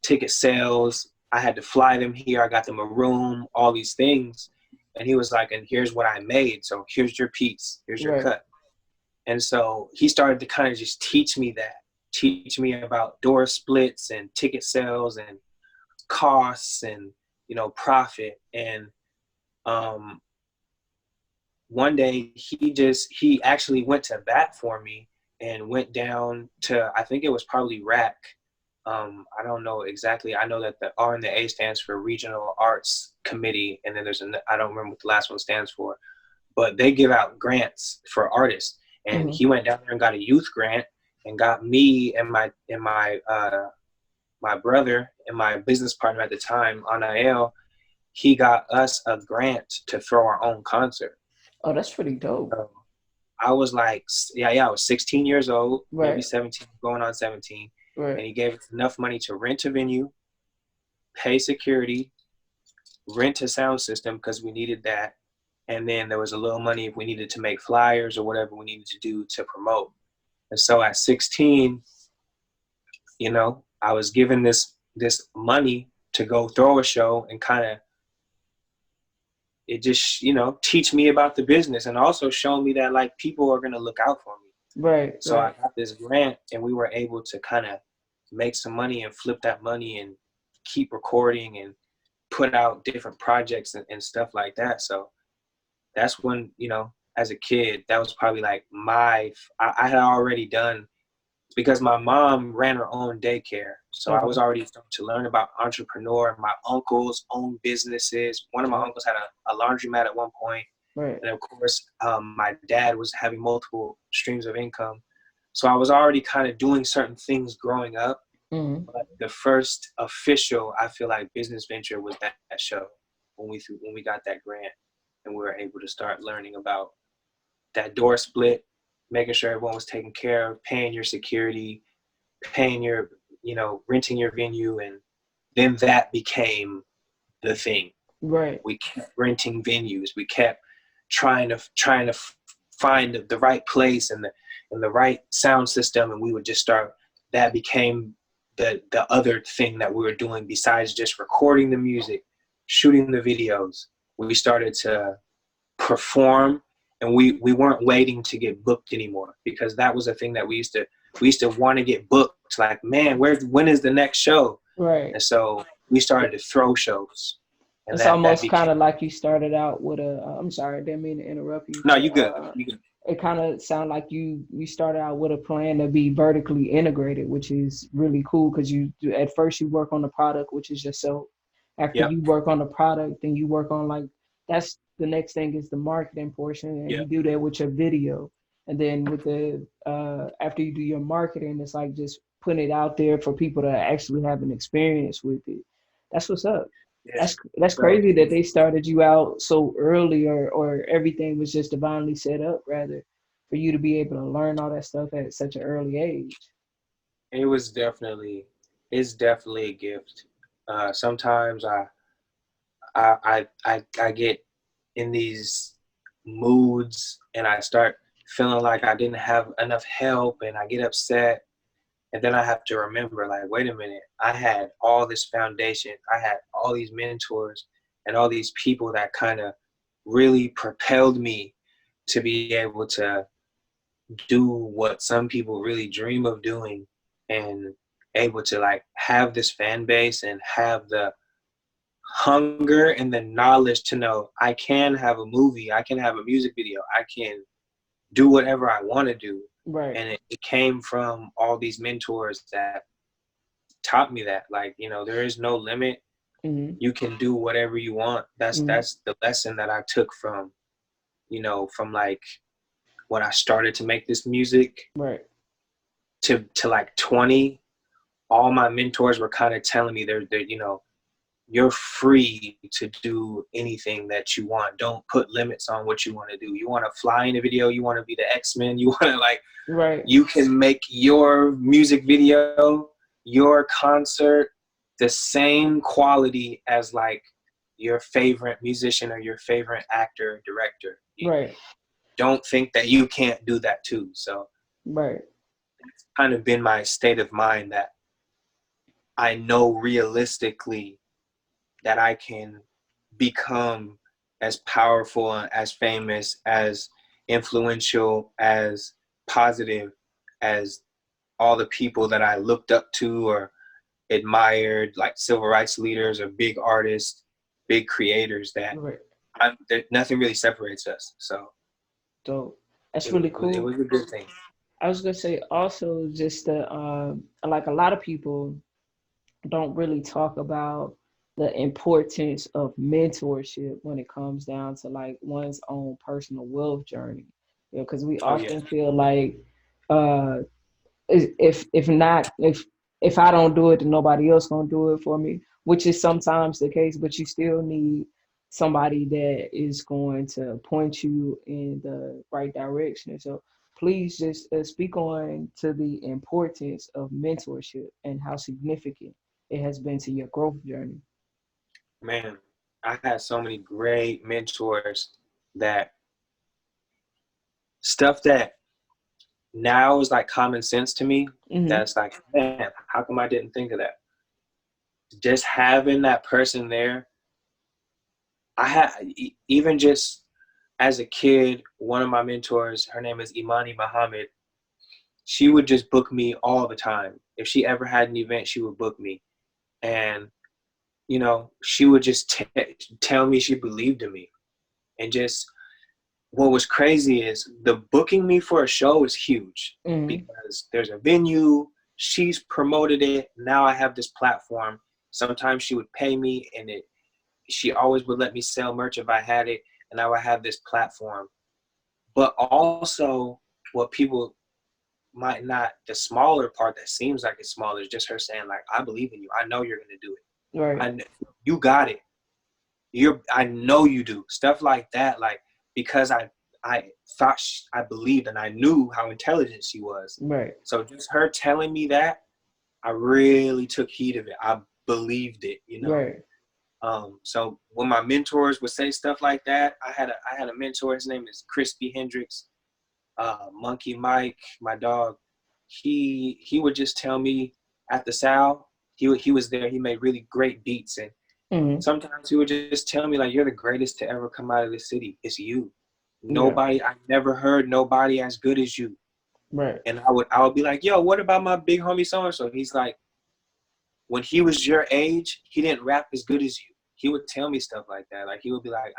S3: ticket sales. I had to fly them here. I got them a room, all these things. And he was like, and here's what I made. So here's your piece. Here's your cut. And so he started to kind of just teach me about door splits and ticket sales and costs and, profit. And one day he actually went to bat for me and went down to, I think it was probably RAC. I don't know exactly. I know that the R and the A stands for Regional Arts Committee. And then I don't remember what the last one stands for, but they give out grants for artists. And he went down there and got a youth grant and got me and my brother and my business partner at the time, Anael. He got us a grant to throw our own concert.
S1: Oh, that's pretty dope.
S3: So I was like, I was 16 years old, maybe 17, going on 17.
S1: Right.
S3: And he gave us enough money to rent a venue, pay security, rent a sound system because we needed that. And then there was a little money if we needed to make flyers or whatever we needed to do to promote. And so at 16, I was given this money to go throw a show and kind of, it just, teach me about the business and also show me that like people are going to look out for me.
S1: Right.
S3: So I got this grant and we were able to kind of make some money and flip that money and keep recording and put out different projects and stuff like that. So that's when, as a kid, that was probably like I had already done, because my mom ran her own daycare. So I was already starting to learn about entrepreneur. My uncles owned businesses. One of my uncles had a laundromat at one point.
S1: Right.
S3: And of course, my dad was having multiple streams of income. So I was already kind of doing certain things growing up.
S1: Mm-hmm.
S3: But the first official, I feel like, business venture was that show when we got that grant and we were able to start learning about that door split, making sure everyone was taken care of, paying your security, paying your, renting your venue. And then that became the thing.
S1: Right.
S3: We kept renting venues. We kept trying to find the right place and the right sound system. And we would just start, that became the other thing that we were doing besides just recording the music, shooting the videos. We started to perform, and we weren't waiting to get booked anymore, because that was a thing that we used to want to get booked. Like, man, when is the next show?
S1: Right.
S3: And so we started to throw shows. And
S1: it's almost kind of like you started out with I'm sorry, I didn't mean to interrupt you.
S3: No, you good. You good.
S1: It kind of sounded like you started out with a plan to be vertically integrated, which is really cool, because at first you work on the product, which is yourself. After you work on the product, then you work on that's the next thing is the marketing portion, and you do that with your video. And then with the after you do your marketing, it's like just putting it out there for people to actually have an experience with it. That's what's up. That's crazy that they started you out so early, or everything was just divinely set up, rather, for you to be able to learn all that stuff at such an early age.
S3: It's definitely a gift. Sometimes I get in these moods and I start feeling like I didn't have enough help, and I get upset. And then I have to remember, like, wait a minute, I had all this foundation, I had all these mentors and all these people that kind of really propelled me to be able to do what some people really dream of doing, and able to like have this fan base and have the hunger and the knowledge to know I can have a movie, I can have a music video, I can do whatever I want to do.
S1: Right.
S3: And it came from all these mentors that taught me that, like, you know, there is no limit.
S1: Mhm.
S3: You can do whatever you want.
S1: Mhm.
S3: That's the lesson that I took from, you know, from like when I started to make this music
S1: Right.
S3: to like 20. All my mentors were kind of telling me they're, you know, you're free to do anything that you want. Don't put limits on what you want to do. You want to fly in a video, you want to be the X-Men, you want to like,
S1: Right.
S3: you can make your music video, your concert, the same quality as like your favorite musician or your favorite actor, director. You
S1: Right.
S3: don't think that you can't do that too. So
S1: Right.
S3: it's kind of been my state of mind that I know realistically that I can become as powerful and as famous, as influential, as positive as all the people that I looked up to or admired, like civil rights leaders or big artists, big creators, that
S1: Right.
S3: nothing really separates us. So
S1: So that's really
S3: it
S1: cool.
S3: was a good thing.
S1: I was gonna say also just the like a lot of people don't really talk about the importance of mentorship when it comes down to like one's own personal wealth journey. You know, because we
S3: Oh yeah,
S1: often feel like uh if not if I don't do it, then nobody else gonna do it for me, which is sometimes the case. But you still need somebody that is going to point you in the right direction. So please just speak on to the importance of mentorship and how significant it has been to your growth journey.
S3: man, I had so many great mentors that stuff that now is like common sense to me.
S1: Hmm.
S3: That's like, man, how come I didn't think of that? Just having that person there. I had even just as a kid, one of my mentors, her name is Imani Muhammad. She would just book me all the time. If she ever had an event, she would book me, and you know, she would just tell me she believed in me. And just what was crazy is the booking me for a show is huge
S1: Hmm.
S3: because there's a venue. She's promoted it. Now I have this platform. Sometimes she would pay me, and she always would let me sell merch if I had it, and now I have this platform. But also, what people might not, the smaller part that seems like it's small is just her saying like, I believe in you. I know you're gonna do it.
S1: Right.
S3: You got it. I know you do. Stuff like that, like, because I thought I believed and I knew how intelligent she was.
S1: Right.
S3: So just her telling me that, I really took heed of it. I believed it, you know.
S1: Right.
S3: So when my mentors would say stuff like that, I had a mentor. His name is Crispy Hendricks, Monkey Mike, my dog. He would just tell me at the Sal. He was there. He made really great beats, and
S1: Hmm.
S3: sometimes he would just tell me like, "You're the greatest to ever come out of this city. It's you.
S1: Yeah.
S3: Nobody. I never heard nobody as good as you."
S1: Right.
S3: And I would be like, "Yo, what about my big homie so and so?" He's like, "When he was your age, he didn't rap as good as you." He would tell me stuff like that. Like he would be like,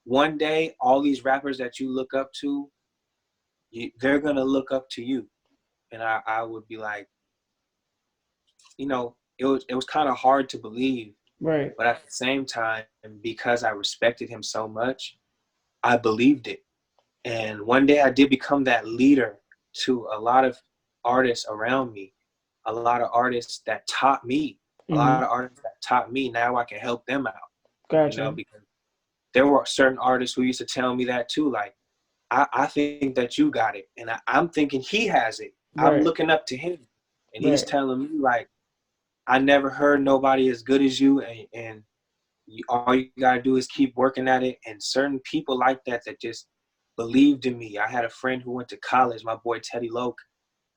S3: one day, all these rappers that you look up to, they're gonna look up to you." And I would be like, you know, it was kind of hard to believe,
S1: Right.
S3: but at the same time, because I respected him so much, I believed it. And one day I did become that leader to a lot of artists around me, a lot of artists that taught me, a lot
S1: Hmm.
S3: of artists that taught me. Now I can help them out, you know,
S1: Gotcha.
S3: because there were certain artists who used to tell me that too. Like, I think that you got it. And I'm thinking he has it. I'm
S1: Right.
S3: looking up to him. And he's
S1: Right.
S3: telling me, like, I never heard nobody as good as you. And all you got to do is keep working at it. And certain people like that just believed in me. I had a friend who went to college, my boy Teddy Loke,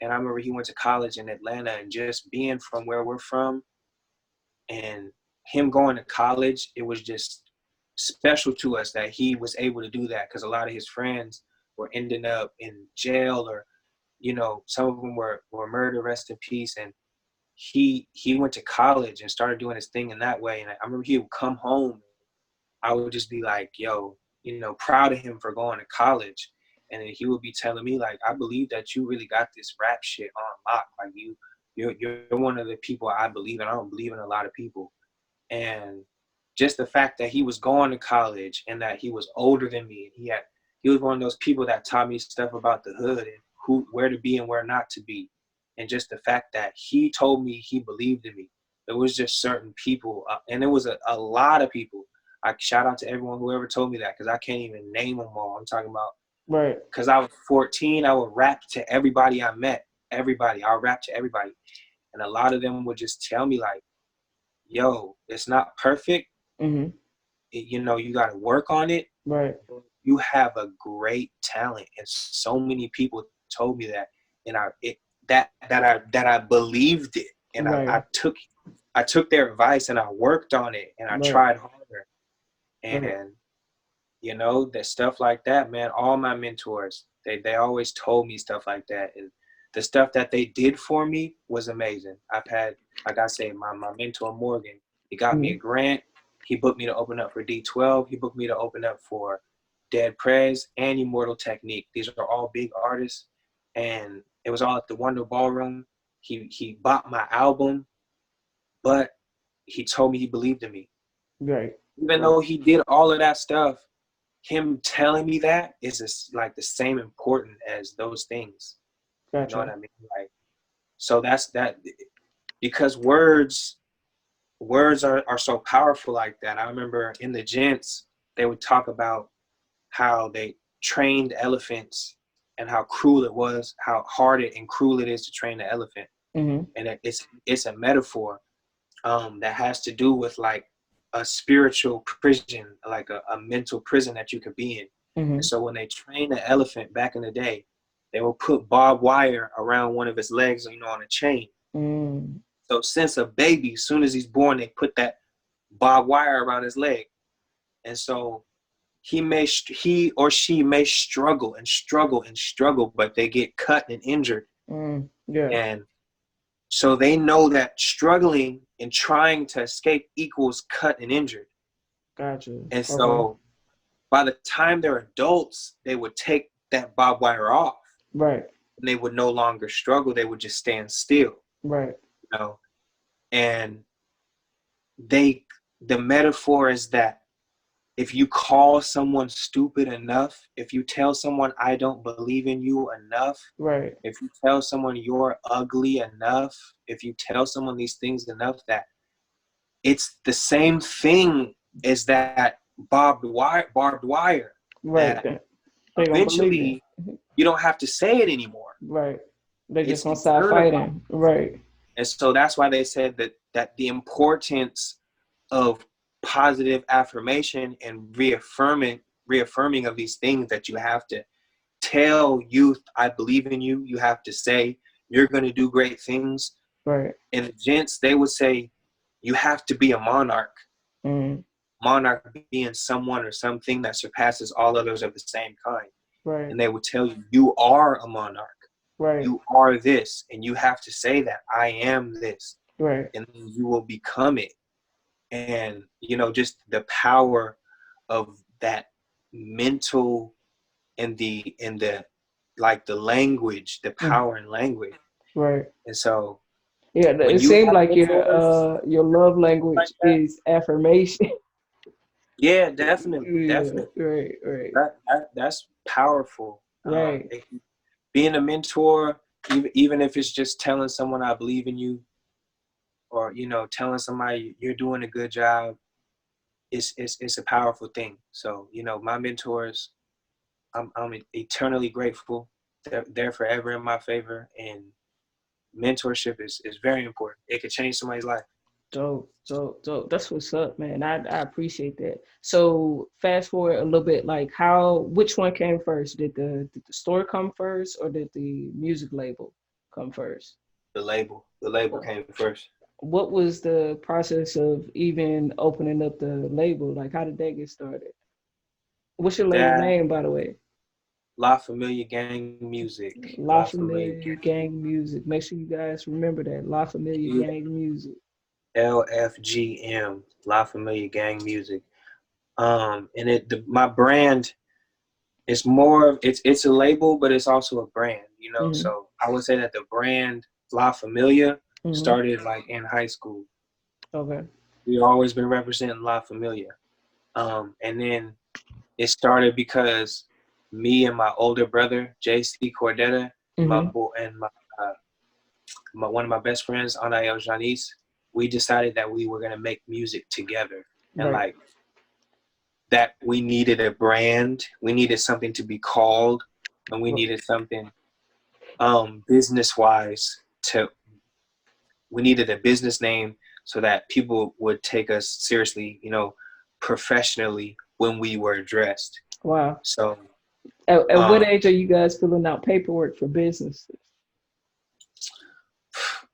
S3: And I remember he went to college in Atlanta, and just being from where we're from and him going to college, it was just special to us that he was able to do that, because a lot of his friends were ending up in jail, or some of them were murdered, rest in peace. And he went to college and started doing his thing in that way. And I remember he would come home, I would just be like, yo, proud of him for going to college. And then he would be telling me, like, I believe that you really got this rap shit on lock. Like, you're one of the people I believe in. I don't believe in a lot of people. And just the fact that he was going to college and that he was older than me, and he was one of those people that taught me stuff about the hood and where to be and where not to be. And just the fact that he told me he believed in me. There was just certain people, and it was a lot of people. I shout out to everyone who ever told me that, because I can't even name them all. I'm talking about,
S1: Right.
S3: because I was 14, I would rap to everybody I met. Everybody, I'll rap to everybody. And a lot of them would just tell me, like, yo, it's not perfect.
S1: Mm-hmm.
S3: You got to work on it.
S1: Right.
S3: You have a great talent. And so many people told me that. And I believed it. And
S1: Right.
S3: I took their advice and I worked on it and I
S1: Right.
S3: tried harder.
S1: Right.
S3: And that stuff like that, man, all my mentors, they always told me stuff like that. And the stuff that they did for me was amazing. I've had, like I say, my mentor Morgan, he got me a
S1: Mm-hmm.
S3: grant. He booked me to open up for D12. He booked me to open up for Dead Prez and Immortal Technique. These are all big artists. And it was all at the Wonder Ballroom. He bought my album, but he told me he believed in me.
S1: Right.
S3: Even though he did all of that stuff, him telling me that is just like the same important as those things.
S1: Gotcha.
S3: You know what I mean? Like, so that's that, because words are so powerful like that. I remember in the gents, they would talk about how they trained elephants and how cruel it was, how hard and cruel it is to train an elephant.
S1: Mm-hmm.
S3: And it's a metaphor that has to do with like a spiritual prison, like a mental prison that you could be in.
S1: Mm-hmm.
S3: And so when they trained the elephant back in the day, they will put barbed wire around one of his legs, on a chain.
S1: Mm.
S3: So since a baby, as soon as he's born, they put that barbed wire around his leg. And so he or she may struggle and struggle and struggle, but they get cut and injured.
S1: Yeah.
S3: And so they know that struggling and trying to escape equals cut and injured.
S1: Gotcha.
S3: And
S1: Okay.
S3: so by the time they're adults, they would take that barbed wire off.
S1: Right.
S3: And they would no longer struggle. They would just stand still.
S1: Right.
S3: And the metaphor is that if you call someone stupid enough, if you tell someone I don't believe in you enough,
S1: Right.
S3: if you tell someone you're ugly enough, if you tell someone these things enough, that it's the same thing as that barbed wire,
S1: Right.
S3: that
S1: They gonna believe it.
S3: eventually you don't have to say it anymore.
S1: Right. They just
S3: It's
S1: gonna start
S3: eternal.
S1: fighting. Right.
S3: And so that's why they said that the importance of positive affirmation and reaffirming of these things, that you have to tell youth, I believe in you. You have to say you're going to do great things.
S1: Right.
S3: And the gents, they would say you have to be a monarch.
S1: Mm.
S3: Monarch being someone or something that surpasses all others of the same kind.
S1: Right.
S3: And they would tell you, you are a monarch.
S1: Right.
S3: You are this. And you have to say that I am this.
S1: Right.
S3: And then you will become it. And, just the power of that mental and the like the language, the power in language.
S1: Right.
S3: And so
S1: Yeah,
S3: when
S1: it
S3: you
S1: seems
S3: have
S1: like
S3: mentors
S1: your love
S3: like
S1: language
S3: that,
S1: is affirmation.
S3: yeah, definitely,
S1: Yeah.
S3: definitely.
S1: Right. Right.
S3: That's powerful.
S1: Right.
S3: Being a mentor, even if it's just telling someone I believe in you, or telling somebody you're doing a good job, it's a powerful thing. So my mentors, I'm eternally grateful. They're forever in my favor, and mentorship is very important. It could change somebody's life.
S1: Dope, dope, dope. That's what's up, man. I appreciate that. So fast forward a little bit, like which one came first? Did the store come first or did the music label come first?
S3: The label came first.
S1: What was the process of even opening up the label? Like, how did that get started? What's your label
S3: That
S1: name, by the way?
S3: La Familia Gang Music. La
S1: La
S3: Familia
S1: Familia Gang Music. Make sure you guys remember that. La Familia
S3: Gang.
S1: Gang Music.
S3: LFGM. La Familia Gang Music. And my brand is more. It's a label, but it's also a brand.
S1: Mm-hmm.
S3: So I would say that the brand La Familia
S1: Mm-hmm.
S3: started like in high school.
S1: Okay.
S3: We've always been representing La Familia. And then it started because me and my older brother, JC Cordetta, and my
S1: Mm-hmm.
S3: boy and uh, one of my best friends, Anael Janice, we decided that we were gonna make music together, and
S1: Right.
S3: like that, we needed a brand, we needed something to be called, and we
S1: Right.
S3: needed something business wise to. We needed a business name so that people would take us seriously, professionally when we were dressed.
S1: Wow.
S3: So
S1: At what
S3: um,
S1: age are you guys filling out paperwork for businesses?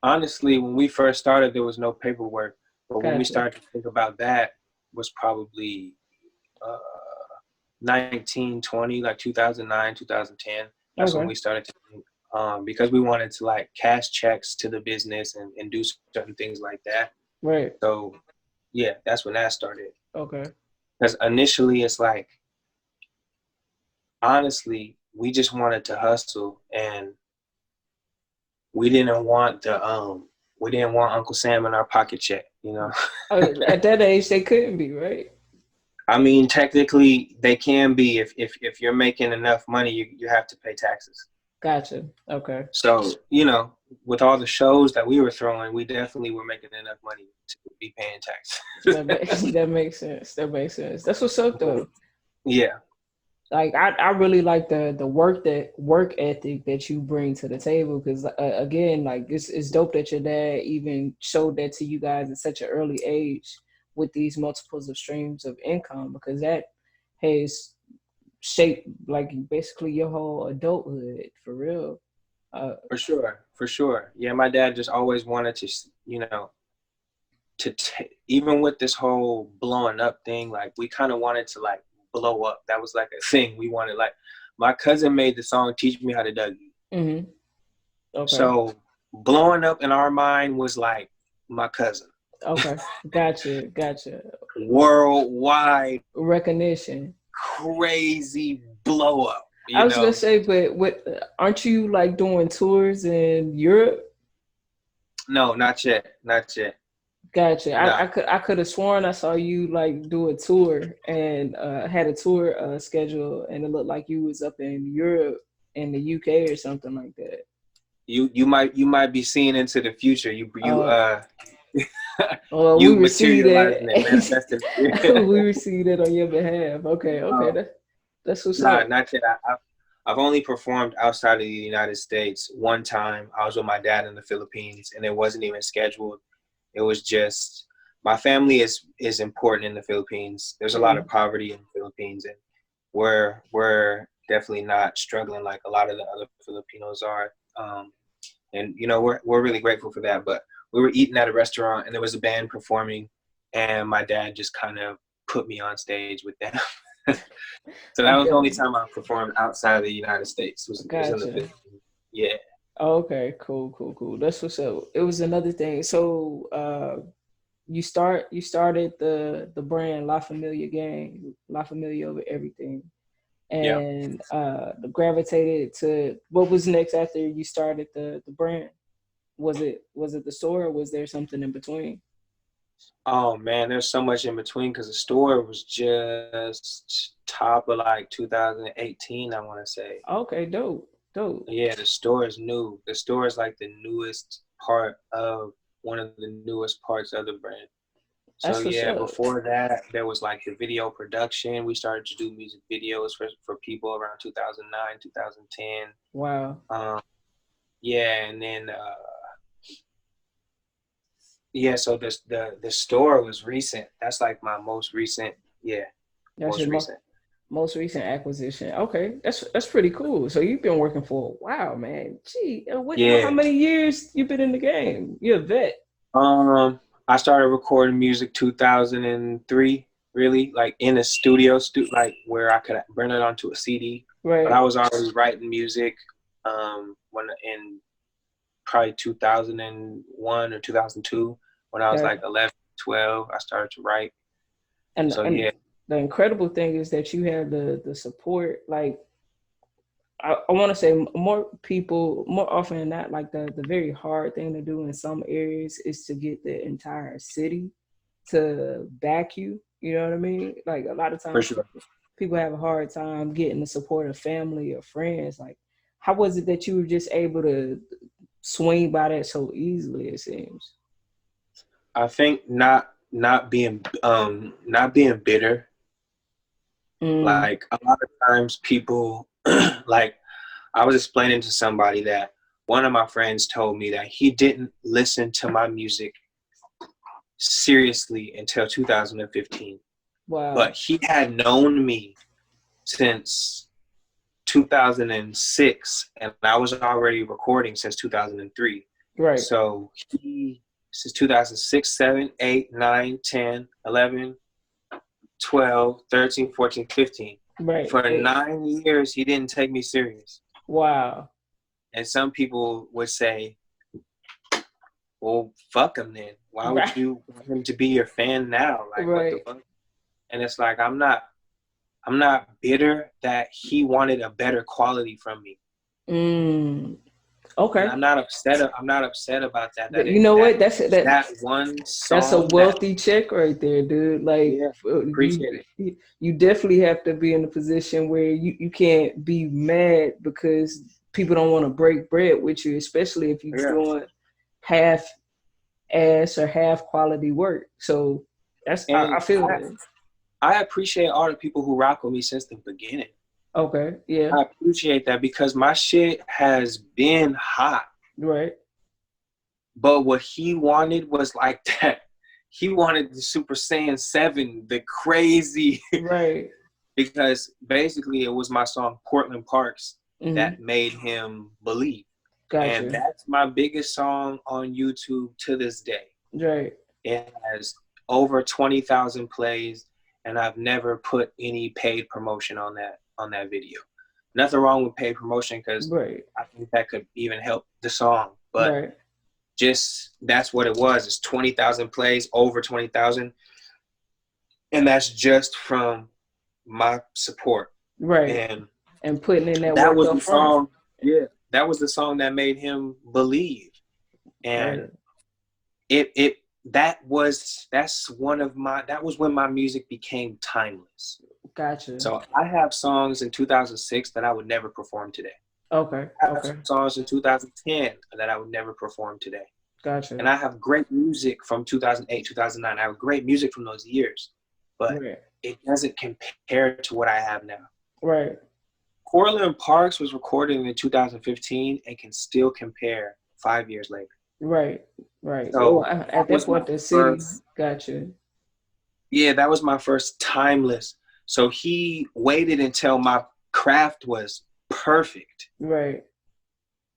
S3: honestly, when we first started, there was no paperwork. But when we
S1: Gotcha.
S3: started to think about that, was probably uh, 1920, like 2009, 2010. That's when
S1: Okay.
S3: we started to think, because we wanted to like cash checks to the business and do certain things like that.
S1: Right.
S3: So yeah, that's when that started.
S1: Okay.
S3: Because initially, it's like, honestly, we just wanted to hustle, and we didn't want Uncle Sam in our pocket check.
S1: At that age, they couldn't be, right?
S3: I mean, technically, they can be if you're making enough money, you have to pay taxes.
S1: Gotcha. Okay.
S3: So, with all the shows that we were throwing, we definitely were making enough money to be paying taxes.
S1: That makes sense. That makes sense. That's what's up, though.
S3: Yeah,
S1: Like, I really like the work ethic that you bring to the table, because again, like, it's dope that your dad even showed that to you guys at such an early age with these multiples of streams of income, because that has shaped like basically your whole adulthood for real. Uh,
S3: for sure, for sure. Yeah, my dad just always wanted to, even with this whole blowing up thing, like we kind of wanted to like blow up. That was like a thing we wanted. Like my cousin made the song "Teach Me How to Dougie,"
S1: mm-hmm. Okay.
S3: so blowing up in our mind was like my cousin.
S1: Okay. Gotcha. Gotcha.
S3: Worldwide
S1: Recognition.
S3: crazy blow up.
S1: I was gonna say, but what aren't you like doing tours in Europe?
S3: No, not yet, not yet.
S1: Gotcha.
S3: No,
S1: I could have sworn I saw you like do a tour and had a tour schedule, and it looked like you was up in Europe in the UK or something like that.
S3: you might be seeing into the future. You
S1: Uh, well, we
S3: you
S1: received
S3: materializing it,
S1: it.
S3: manifesting
S1: We
S3: it.
S1: received it on your behalf. Okay, okay,
S3: um,
S1: that's what's
S3: Nah,
S1: up.
S3: not yet. I've only performed outside of the United States one time. I was with my dad in the Philippines, and it wasn't even scheduled. It was just my family is important in the Philippines. There's a lot of
S1: Mm,
S3: poverty in the Philippines, and we're definitely not struggling like a lot of the other Filipinos are. And we're really grateful for that. But we were eating at a restaurant, and there was a band performing, and my dad just kind of put me on stage with them. So that was the only
S1: okay,
S3: time I performed outside of the United States. Was in the
S1: gotcha.
S3: Philippines. Yeah.
S1: Okay, cool, cool, cool. That's what's up. It was another thing. So, you started the brand La Familia Gang, La Familia over everything,
S3: Yeah.
S1: and gravitated to what was next after you started the brand. Was it the store, or was there something in between?
S3: Oh man, there's so much in between because the store was just top of like 2018, I want to say.
S1: Okay, dope, dope.
S3: Yeah, the store is new. The store is like the newest part of one of the newest parts of the brand. So
S1: That's what's
S3: yeah,
S1: up.
S3: before that, there was like the video production. We started to do music videos for people around 2009, 2010.
S1: Wow,
S3: Yeah, and then yeah, so the store was recent. That's like my most recent, yeah,
S1: that's
S3: most
S1: your mo-
S3: recent.
S1: Most recent acquisition. Okay, that's pretty cool. So you've been working for a while, man. Gee, how
S3: Yeah.
S1: many years you been in the game? You're a vet.
S3: I started recording music 2003, really, like in a like where I could burn it onto a CD. But
S1: Right.
S3: I was already writing music when in probably 2001 or 2002 when I was
S1: Got
S3: like 11, 12. I started to write. So
S1: and
S3: yeah,
S1: the incredible thing is that you have the support. Like I want to say more people, more often than not, like the very hard thing to do in some areas is to get the entire city to back you. You know what I mean? Like a lot of
S3: for
S1: times
S3: sure.
S1: people have a hard time getting the support of family or friends. Like, how was it that you were just able to swing by that so easily? It seems.
S3: I think not being bitter.
S1: Mm,
S3: Like a lot of times people like I was explaining to somebody that one of my friends told me that he didn't listen to my music seriously until 2015.
S1: wow.
S3: But he had known me since 2006 and I was already recording since 2003.
S1: Right.
S3: So he since 2006, 7, 8, 9, 10, 11, 12, 13, 14, 15.
S1: Right.
S3: For 9 years, he didn't take me serious.
S1: Wow.
S3: And some people would say, well, fuck him then. Why would
S1: Right.
S3: you want him to be your fan now? Like, what the
S1: Right.
S3: fuck? And it's like, I'm not bitter that he wanted a better quality from me.
S1: Mm,
S3: And
S1: okay.
S3: I'm not upset about that.
S1: You know what?
S3: That one
S1: That's a
S3: song that,
S1: wealthy check right there, dude. Like
S3: yeah, appreciate it.
S1: you definitely have to be in a position where you can't be mad because people don't want to break bread with you, especially if you're
S3: Yeah.
S1: doing half ass or half quality work. So I
S3: And
S1: feel that.
S3: I appreciate all the people who rock with me since the beginning.
S1: Okay. Yeah.
S3: I appreciate that because my shit has been hot.
S1: Right.
S3: But what he wanted was like that. He wanted the Super Saiyan 7, the crazy,
S1: Right.
S3: because basically it was my song Portland Parks
S1: Mm-hmm.
S3: that made him believe. And
S1: Gotcha.
S3: that's my biggest song on YouTube to this day.
S1: Right.
S3: It has over 20,000 plays, and I've never put any paid promotion on that video. Nothing wrong with paid promotion because
S1: Right.
S3: I think that could even help the song. But
S1: Right.
S3: just that's what it was. It's 20,000 plays, over 20,000, and that's just from my support.
S1: Right.
S3: And
S1: And putting in that
S3: that
S1: work
S3: was
S1: up
S3: the
S1: front.
S3: song. Yeah, that was the song that made him believe.
S1: Right.
S3: And it that's one of my that was when my music became timeless.
S1: Gotcha.
S3: So I have songs in 2006 that I would never perform today.
S1: Okay.
S3: I have
S1: Okay.
S3: songs in 2010 that I would never perform today.
S1: Gotcha.
S3: And I have great music from 2008, 2009. I have great music from those years, but
S1: Right.
S3: it doesn't compare to what I have now.
S1: Right.
S3: Portland Parks was recorded in 2015 and can still compare 5 years later.
S1: Right. Right. Well,
S3: So
S1: at
S3: that
S1: that
S3: was my
S1: point, the city.
S3: first,
S1: Gotcha.
S3: yeah, that was my first timeless. So he waited until my craft was perfect.
S1: Right.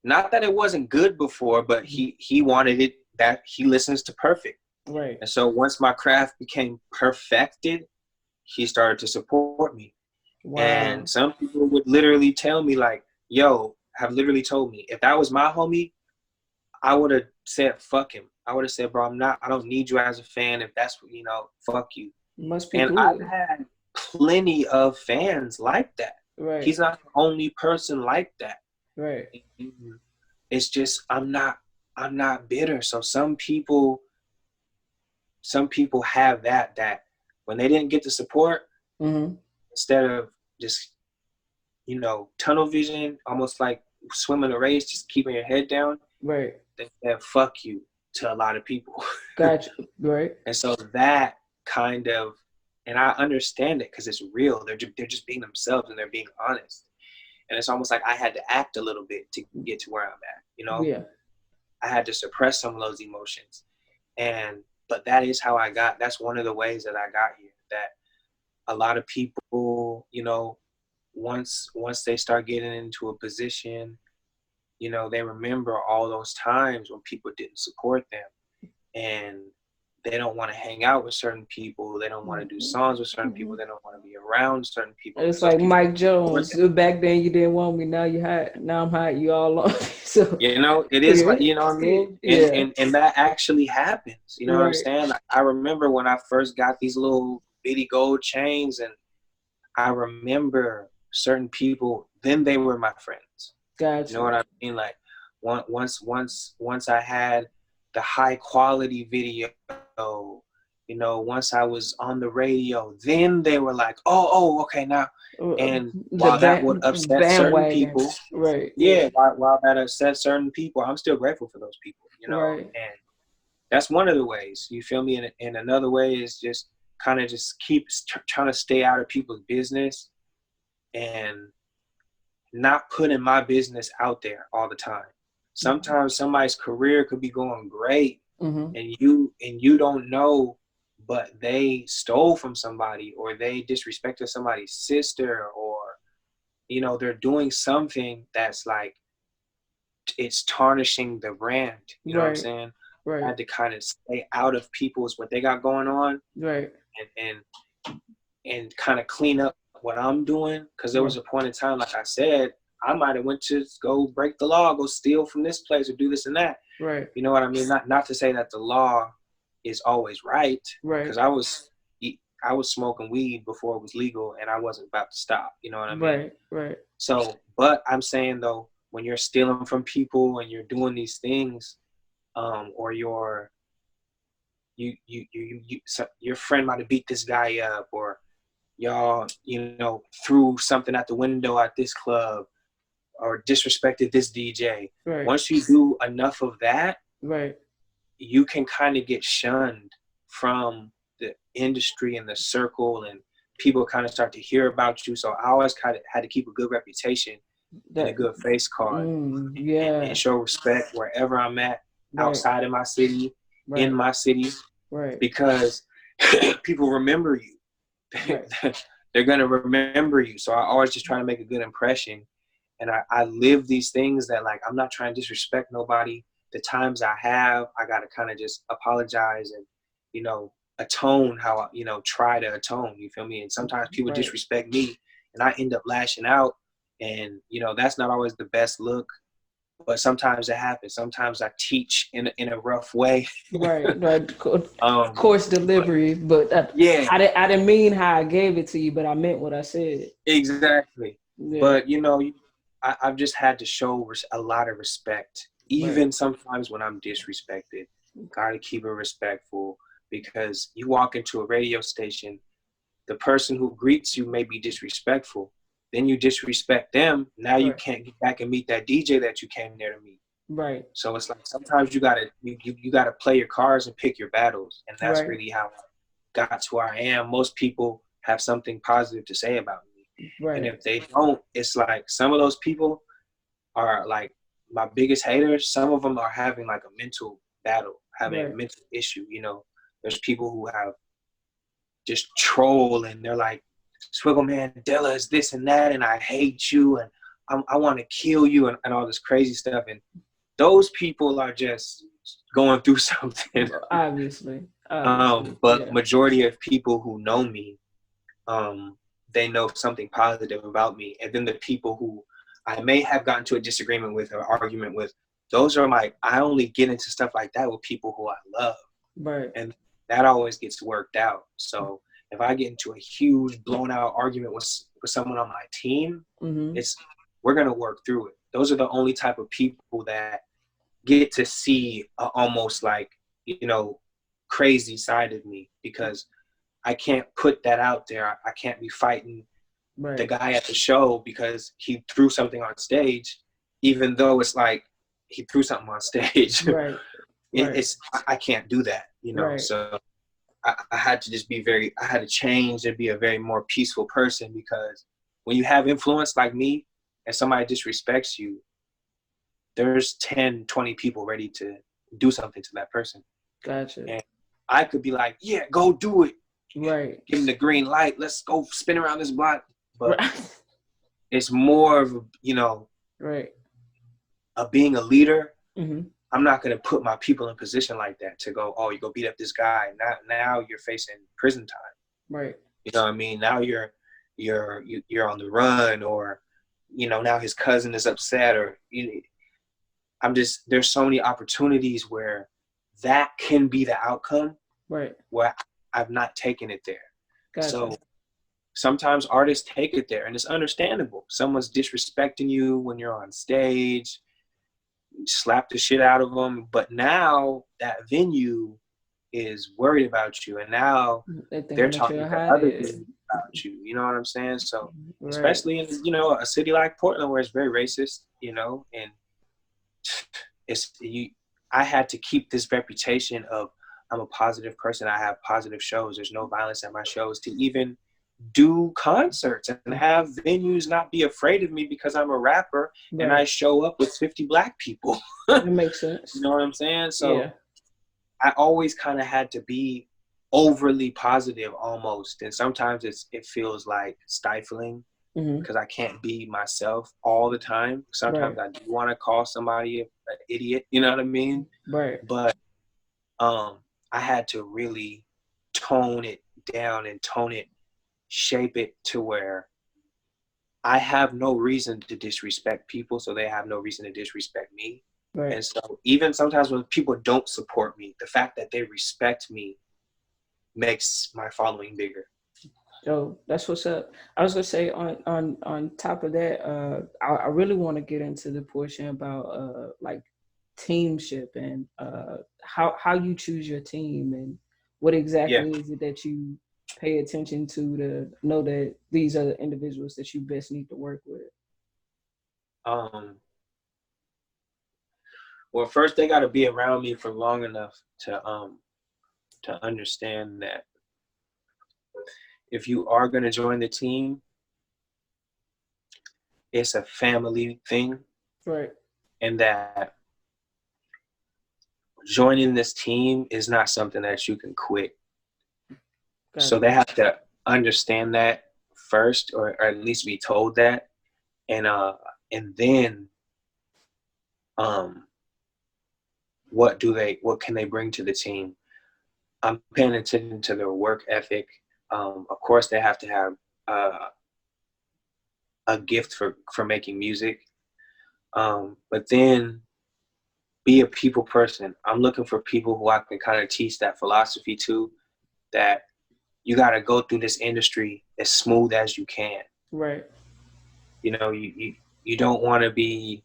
S3: Not that it wasn't good before, but he wanted it that he listens to perfect.
S1: Right.
S3: And so once my craft became perfected, he started to support me. And
S1: Wow.
S3: some people would literally tell me like, yo, have literally told me if that was my homie, I would have said, fuck him. I would have said, bro, I don't need you as a fan. If that's what, fuck you.
S1: Must be
S3: And I've
S1: good.
S3: had plenty of fans like that.
S1: Right.
S3: He's not the only person like that.
S1: Right.
S3: It's just, I'm not bitter. So some people have that when they didn't get the support,
S1: Mm-hmm.
S3: instead of just, tunnel vision, almost like swimming a race, just keeping your head down,
S1: Right.
S3: they said fuck you to a lot of people.
S1: Gotcha. Right.
S3: And so that kind of, and I understand it because it's real. They're just being themselves and they're being honest. And it's almost like I had to act a little bit to get to where I'm at.
S1: Yeah.
S3: I had to suppress some of those emotions. But that is how that's one of the ways that I got here. That a lot of people, once they start getting into a position, they remember all those times when people didn't support them, and they don't want to hang out with certain people. They don't want to do songs with certain people. They don't want to be around certain people
S1: It's
S3: because those
S1: like
S3: people
S1: Mike
S3: support
S1: Jones.
S3: them.
S1: Back then you didn't want me. Now you hot. Now I'm hot. You all on. So
S3: It is
S1: yeah,
S3: like, you know what I mean? And,
S1: yeah,
S3: and and that actually happens. You know what I'm
S1: right.
S3: saying? Like, I remember when I first got these little bitty gold chains, and I remember certain people, then they were my friends. You know
S1: Gotcha.
S3: what I mean? Like, once I had the high quality video, once I was on the radio, then they were like, oh, okay, now. And
S1: The
S3: while that would upset certain
S1: bandwagon.
S3: people,
S1: Right.
S3: yeah, while that upset certain people, I'm still grateful for those people,
S1: Right.
S3: and that's one of the ways. You feel me? And another way is just kind of just keep trying to stay out of people's business and not putting my business out there all the time. Sometimes somebody's career could be going great,
S1: Mm-hmm.
S3: and you don't know, but they stole from somebody, or they disrespected somebody's sister, or they're doing something that's like, it's tarnishing the brand. You know what I'm
S1: Right.
S3: saying? I
S1: Right.
S3: had to kind of stay out of people's what they got going on,
S1: Right.
S3: and kind of clean up what I'm doing. Because there
S1: Right.
S3: was a point in time, like I said, I might have went to go break the law, go steal from this place, or do this and that.
S1: Right.
S3: You know what I mean? Not to say that the law is always right,
S1: Right.
S3: because I was smoking weed before it was legal, and I wasn't about to stop. You know what I mean?
S1: Right. Right.
S3: So, but I'm saying though, when you're stealing from people and you're doing these things, or your friend might have beat this guy up, or y'all, threw something at the window at this club, or disrespected this DJ.
S1: Right.
S3: Once you do enough of that,
S1: Right.
S3: you can kind of get shunned from the industry and the circle, and people kind of start to hear about you. So I always kind of had to keep a good reputation and a
S1: That.
S3: good face card, and
S1: Yeah.
S3: show respect wherever I'm at,
S1: Right.
S3: outside of my city, in
S1: Right.
S3: my city,
S1: Right.
S3: because people remember you.
S1: Right.
S3: They're going to remember you. So I always just try to make a good impression. And I live these things that, like, I'm not trying to disrespect nobody. The times I have, I got to kind of just apologize and, atone how try to atone. You feel me? And sometimes people
S1: Right.
S3: disrespect me, and I end up lashing out. And, that's not always the best look, but sometimes it happens. Sometimes I teach in a rough way.
S1: Right. Right.
S3: um,
S1: Course
S3: but
S1: delivery, but
S3: yeah,
S1: I didn't mean how I gave it to you, but I meant what I said.
S3: exactly.
S1: Yeah.
S3: But I've just had to show a lot of respect,
S1: Right.
S3: even sometimes when I'm disrespected. Gotta keep it respectful, because you walk into a radio station, the person who greets you may be disrespectful. Then you disrespect them. Now you
S1: Right.
S3: can't get back and meet that DJ that you came there to meet.
S1: Right.
S3: So it's like, sometimes you gotta play your cards and pick your battles, and that's
S1: Right.
S3: really how I got to where I am. Most people have something positive to say about me, and
S1: Right.
S3: if they don't, it's like, some of those people are like my biggest haters. Some of them are having like a mental battle, having a
S1: Right.
S3: mental issue. There's people who have just troll, and they're like, Swiggle Mandela is this and that, and I hate you, and I want to kill you, and all this crazy stuff. And those people are just going through something.
S1: Obviously. Obviously.
S3: But
S1: Yeah.
S3: majority of people who know me, they know something positive about me. And then the people who I may have gotten to a disagreement with or argument with, those are I only get into stuff like that with people who I love.
S1: Right.
S3: And that always gets worked out. So if I get into a huge blown out argument with someone on my team,
S1: Mm-hmm.
S3: we're going to work through it. Those are the only type of people that get to see almost like, crazy side of me, because I can't put that out there. I can't be fighting the
S1: Right.
S3: guy at the show because he threw something on stage, even though it's like he threw something on stage.
S1: Right. Right.
S3: I can't do that,
S1: Right.
S3: So I had to just I had to change and be a very more peaceful person, because when you have influence like me and somebody disrespects you, there's 10, 20 people ready to do something to that person.
S1: Gotcha.
S3: And I could be like, yeah, go do it.
S1: Right.
S3: give them the green light. Let's go spin around this block. But
S1: Right.
S3: it's more of,
S1: Right.
S3: being a leader.
S1: Mm-hmm.
S3: I'm not going to put my people in position like that to go, oh, you go beat up this guy. Now you're facing prison time.
S1: Right.
S3: You know what I mean? Now you're on the run, or, now his cousin is upset, or there's so many opportunities where that can be the outcome,
S1: Right.
S3: where I've not taken it there.
S1: Gotcha.
S3: So sometimes artists take it there, and it's understandable. Someone's disrespecting you when you're on stage, slap the shit out of them. But now that venue is worried about you, and now
S1: They think
S3: they're
S1: that
S3: talking
S1: you're
S3: to other
S1: hot.
S3: venues about you. You know what I'm saying? So,
S1: Right.
S3: especially in a city like Portland where it's very racist, and I had to keep this reputation of I'm a positive person. I have positive shows. There's no violence at my shows, to even do concerts and have venues not be afraid of me because I'm a rapper and
S1: Right.
S3: I show up with 50 black people.
S1: That makes sense.
S3: You know what I'm saying?
S1: Yeah.
S3: So I always kind of had to be overly positive almost. And sometimes it feels like stifling
S1: Mm-hmm.
S3: because I can't be myself all the time.
S1: Right.
S3: Sometimes I do want to call somebody an idiot, you know what I mean?
S1: Right.
S3: But I had to really tone it down and shape it to where I have no reason to disrespect people, so they have no reason to disrespect me.
S1: Right.
S3: And so even sometimes when people don't support me, the fact that they respect me makes my following bigger.
S1: So that's what's up. I was gonna say on top of that, I really want to get into the portion about like teamship and how you choose your team and what
S3: Yeah.
S1: exactly is it that you pay attention to know that these are the individuals that you best need to work with.
S3: Um, well, first they got to be around me for long enough to understand that if you are going to join the team, it's a family thing,
S1: Right.
S3: and that joining this team is not something that you can quit. So
S1: Gotcha.
S3: they have to understand that first, or at least be told that, and then um, what can they bring to the team? I'm paying attention to their work ethic. Of course, they have to have uh, a gift for making music, but then be a people person. I'm looking for people who I can kind of teach that philosophy to, that you got to go through this industry as smooth as you can.
S1: Right.
S3: You don't want to be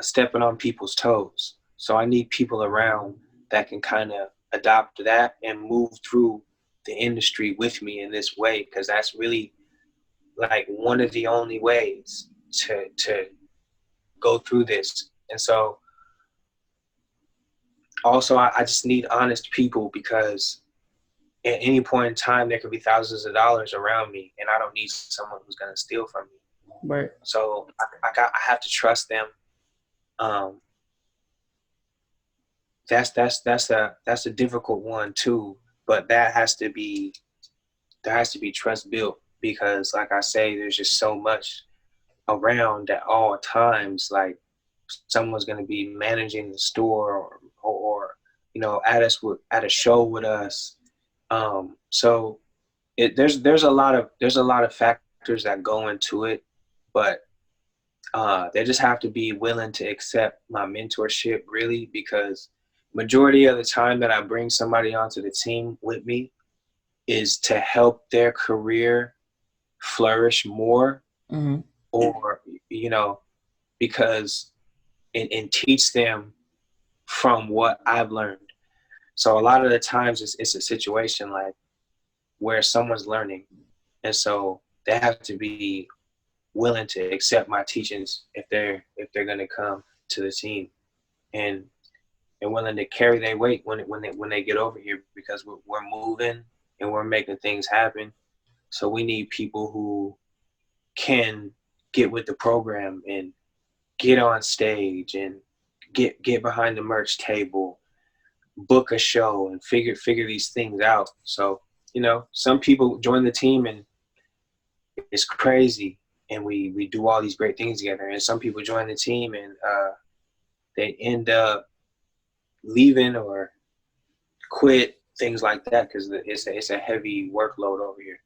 S3: stepping on people's toes. So I need people around that can kind of adopt that and move through the industry with me in this way, because that's really like one of the only ways to go through this. And so also I just need honest people, because at any point in time there could be thousands of dollars around me and I don't need someone who's going to steal from me.
S1: Right.
S3: So I have to trust them. Um, that's a difficult one too, but there has to be trust built, because like I say, there's just so much around at all times. Like someone's going to be managing the store, or at a show with us. So there's a lot of factors that go into it, but they just have to be willing to accept my mentorship, really, because majority of the time that I bring somebody onto the team with me is to help their career flourish more,
S1: Mm-hmm.
S3: or because and teach them from what I've learned. So a lot of the times it's a situation like where someone's learning, and so they have to be willing to accept my teachings if they're going to come to the team, and willing to carry their weight when they get over here, because we're moving and we're making things happen. So we need people who can get with the program and get on stage and get behind the merch table, book a show, and figure these things out. So some people join the team and it's crazy, and we do all these great things together. And some people join the team and they end up leaving or quit, things like that, because it's a heavy workload over here.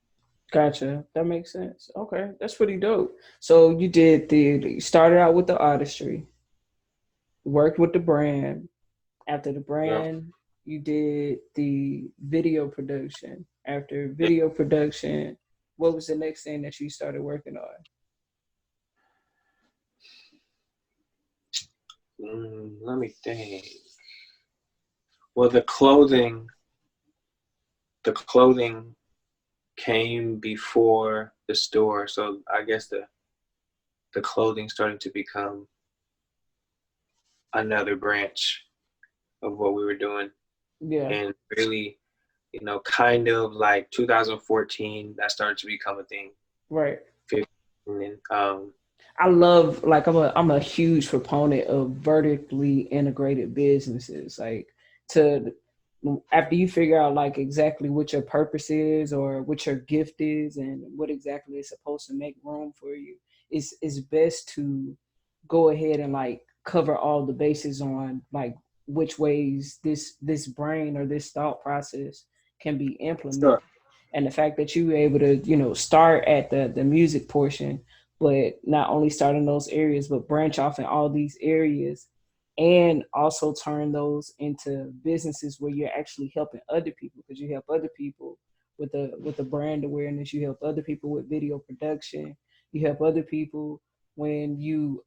S1: Gotcha. That makes sense. Okay, that's pretty dope. So you started out with the artistry, worked with the brand. After the
S3: Yeah.
S1: brand, you did the video production. After video production, what was the next thing that you started working on?
S3: Let me think. Well, the clothing came before the store, so I guess the clothing started to become another branch of what we were doing.
S1: Yeah,
S3: And really, kind of like 2014, that started to become a thing.
S1: right.
S3: 15, and
S1: I love like I'm a huge proponent of vertically integrated businesses. Like to after you figure out like exactly what your purpose is or what your gift is and what exactly is supposed to make room for you, it's best to go ahead and like cover all the bases on like which ways this brain or this thought process can be implemented.
S3: sure,
S1: And the fact that you were able to start at the music portion, but not only start in those areas but branch off in all these areas and also turn those into businesses where you're actually helping other people, because you help other people with the brand awareness, you help other people with video production, you help other people when you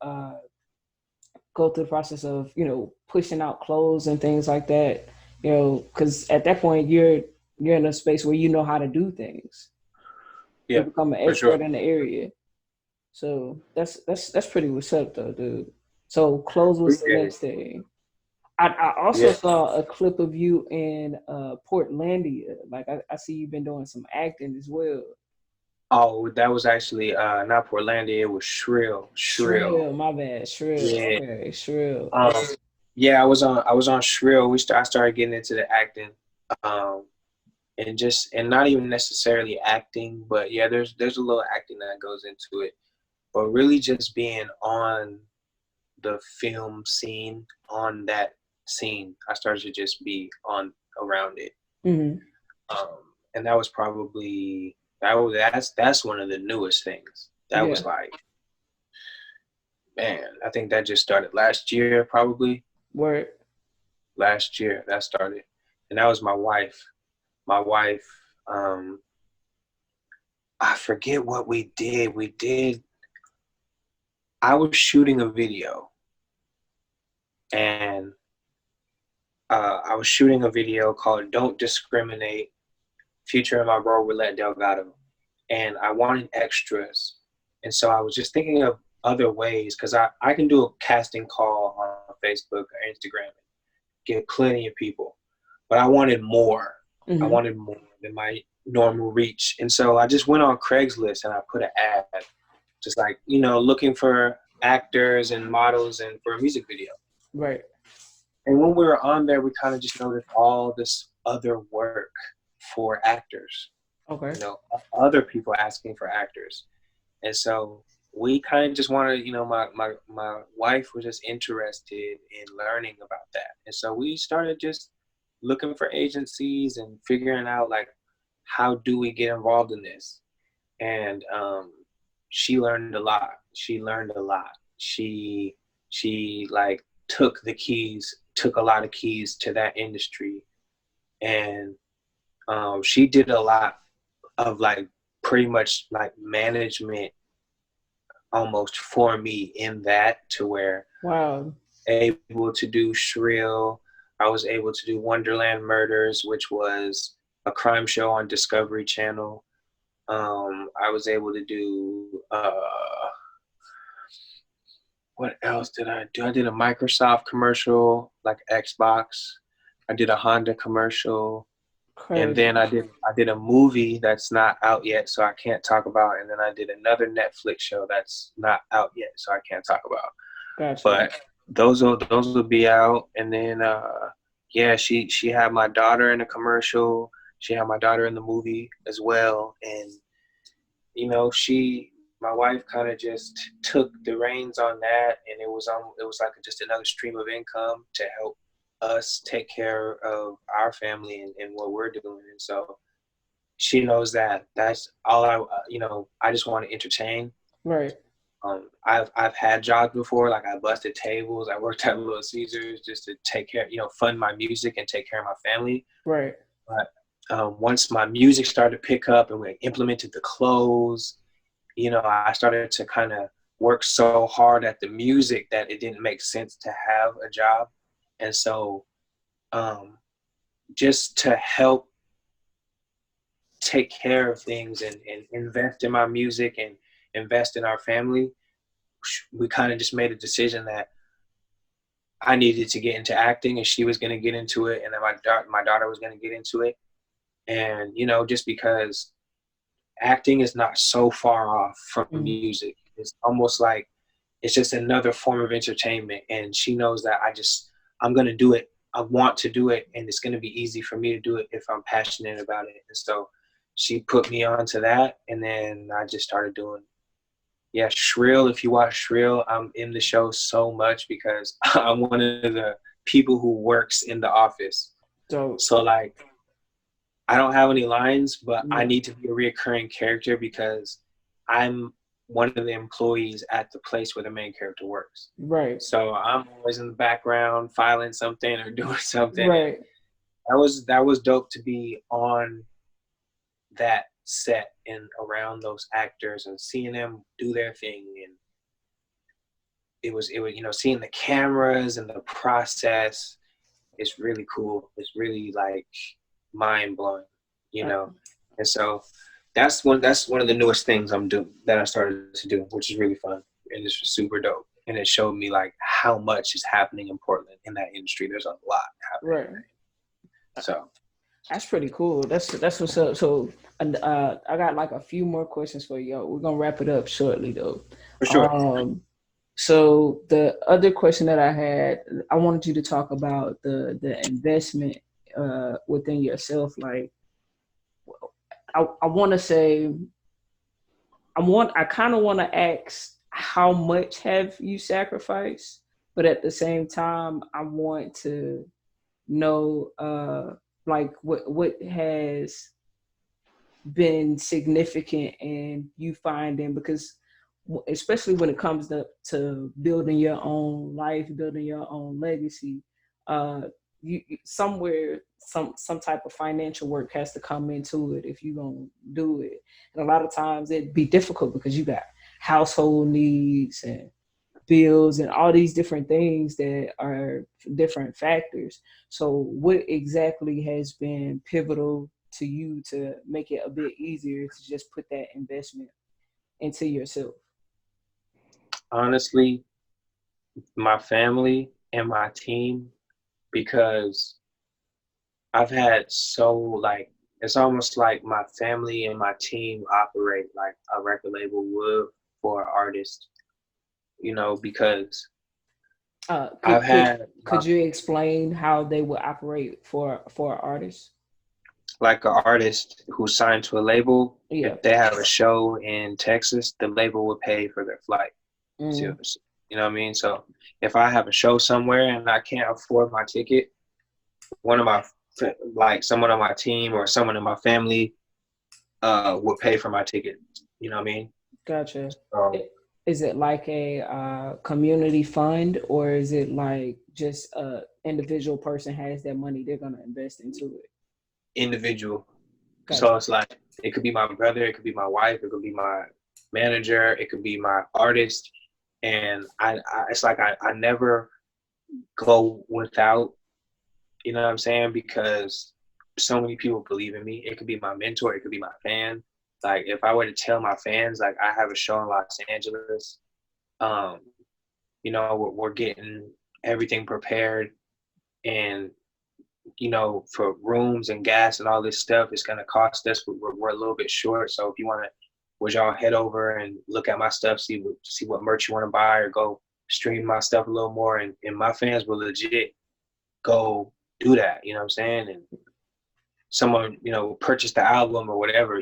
S1: go through the process of pushing out clothes and things like that, because at that point you're in a space where you know how to do things, you
S3: yeah,
S1: become an
S3: for sure.
S1: expert in the area. So that's pretty what's up though, dude. So clothes was the
S3: Appreciate it.
S1: next thing. I also
S3: Yeah.
S1: saw a clip of you in Portlandia. Like I see you've been doing some acting as well.
S3: Oh, that was actually not Portlandia. It was Shrill. Shrill.
S1: Shrill, my bad. Shrill.
S3: Yeah.
S1: Okay, Shrill.
S3: Um, yeah, I was on Shrill. I started getting into the acting, um, and not even necessarily acting, but yeah, there's a little acting that goes into it. But really, just being on the film scene, on that scene, I started to just be on around it.
S1: Mm-hmm.
S3: And that was probably that's one of the newest things. That
S1: Yeah.
S3: was like, man, I think that just started last year, probably
S1: Word.
S3: last year that started, and that was my wife. My wife, um, I forget what we did. I was shooting a video, and I was shooting a video called "Don't Discriminate," featuring my bro Willette Delgado, and I wanted extras, and so I was just thinking of other ways, because I can do a casting call on Facebook or Instagram and get plenty of people, but I wanted more. I
S1: Mm-hmm.
S3: wanted more than my normal reach, and so I just went on Craigslist and I put an ad, just like looking for actors and models and for a music video.
S1: Right.
S3: And when we were on there, we kind of just noticed all this other work for actors,
S1: Okay.
S3: you know, other people asking for actors. And so we kind of just wanted, my wife was just interested in learning about that. And so we started just looking for agencies and figuring out like, how do we get involved in this? And she learned a lot. She learned a lot. She like took a lot of keys to that industry, and she did a lot of like pretty much like management almost for me in that, to where
S1: Wow.
S3: able to do Shrill. I was able to do Wonderland Murders, which was a crime show on Discovery Channel. I was able to do what else did I do? I did a Microsoft commercial, like Xbox. I did a Honda commercial, and
S1: Crazy.
S3: then I did a movie that's not out yet, so I can't talk about. And then I did another Netflix show that's not out yet, so I can't talk about.
S1: Gotcha.
S3: But those will be out. And then yeah, she had my daughter in a commercial. She had my daughter in the movie as well, and my wife kind of just took the reins on that, and it was like just another stream of income to help us take care of our family and what we're doing. And so she knows that that's all I just want to entertain.
S1: Right.
S3: I've had jobs before, like I busted tables, I worked at Little Caesars just to take care, fund my music and take care of my family.
S1: Right.
S3: But once my music started to pick up and we implemented the clothes, I started to kind of work so hard at the music that it didn't make sense to have a job. And so just to help take care of things and invest in my music and invest in our family, we kind of just made a decision that I needed to get into acting and she was going to get into it, and then my daughter was going to get into it. And just because acting is not so far off from music, it's almost like it's just another form of entertainment, and she knows that I'm going to do it. I want to do it, and it's going to be easy for me to do it if I'm passionate about it. And so she put me onto that, and then I just started doing. Yeah, Shrill, if you watch Shrill, I'm in the show so much because I'm one of the people who works in the office. So like, I don't have any lines, but I need to be a reoccurring character because I'm one of the employees at the place where the main character works.
S1: Right.
S3: So I'm always in the background filing something or doing something.
S1: Right.
S3: That was dope to be on that set and around those actors and seeing them do their thing. And it was seeing the cameras and the process is really cool. It's really like mind blowing, And so that's one of the newest things I'm doing that I started to do, which is really fun and it's super dope. And it showed me like how much is happening in Portland in that industry. There's a lot happening. Right. So
S1: that's pretty cool. That's what's up. So I got like a few more questions for you. We're gonna wrap it up shortly though.
S3: For sure.
S1: So the other question that I had, I wanted you to talk about the investment within yourself. Like, I want to say, I kind of want to ask how much have you sacrificed, but at the same time, I want to know like what has been significant in you finding, because especially when it comes to building your own life, building your own legacy, you somewhere some type of financial work has to come into it if you're gonna do it. And a lot of times it'd be difficult because you got household needs and bills and all these different things that are different factors. So what exactly has been pivotal to you to make it a bit easier to just put that investment into yourself?
S3: Honestly, my family and my team, because I've had it's almost like my family and my team operate like a record label would for an artist, because
S1: could you explain how they would operate for an artist?
S3: Like an artist who's signed to a label,
S1: Yeah.
S3: if they have a show in Texas, the label will pay for their flight. You know what I mean? So if I have a show somewhere and I can't afford my ticket, someone on my team or someone in my family would pay for my ticket. You know what I mean?
S1: Gotcha. Is it like a community fund, or is it like just a individual person has that money, they're going to invest into it?
S3: Individual.
S1: Gotcha.
S3: So it's like, it could be my brother, it could be my wife, it could be my manager, it could be my artist. And it's like I never go without, you know what I'm saying? Because so many people believe in me. It could be my mentor, it could be my fan. Like if I were to tell my fans, like I have a show in Los Angeles, we're getting everything prepared, and for rooms and gas and all this stuff, it's gonna cost us. We're a little bit short, so if you want to, would y'all head over and look at my stuff, see what merch you want to buy, or go stream my stuff a little more, and my fans will legit go do that. You know what I'm saying? And someone, purchased the album or whatever,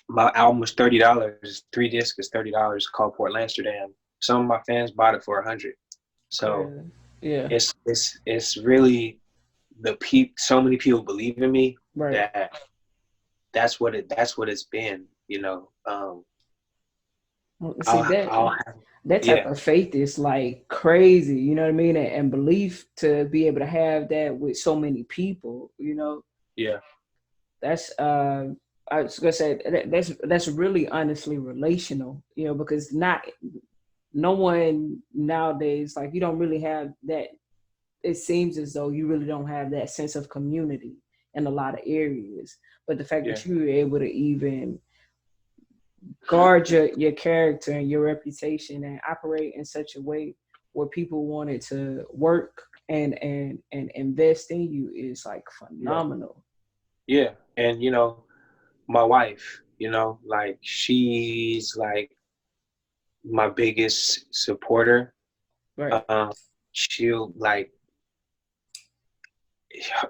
S3: my album was $30. 3 discs is $30, called Portland Amsterdam. Some of my fans bought it for 100. So
S1: Crazy. Yeah.
S3: it's really so many people believe in me
S1: Right.
S3: that that's what it's been,
S1: Well, see
S3: I'll
S1: that
S3: I'll have,
S1: that type
S3: yeah,
S1: of faith is like crazy, you know what I mean? And belief to be able to have that with so many people,
S3: yeah,
S1: that's I was gonna say that's really honestly relational, because not no one nowadays, like, you don't really have that. It seems as though you really don't have that sense of community in a lot of areas. But the fact
S3: yeah,
S1: that you were able to even guard your character and your reputation and operate in such a way where people wanted to work and invest in you is like
S3: yeah,
S1: phenomenal.
S3: yeah. And my wife, like, she's like my biggest supporter.
S1: Right.
S3: Um, she'll like,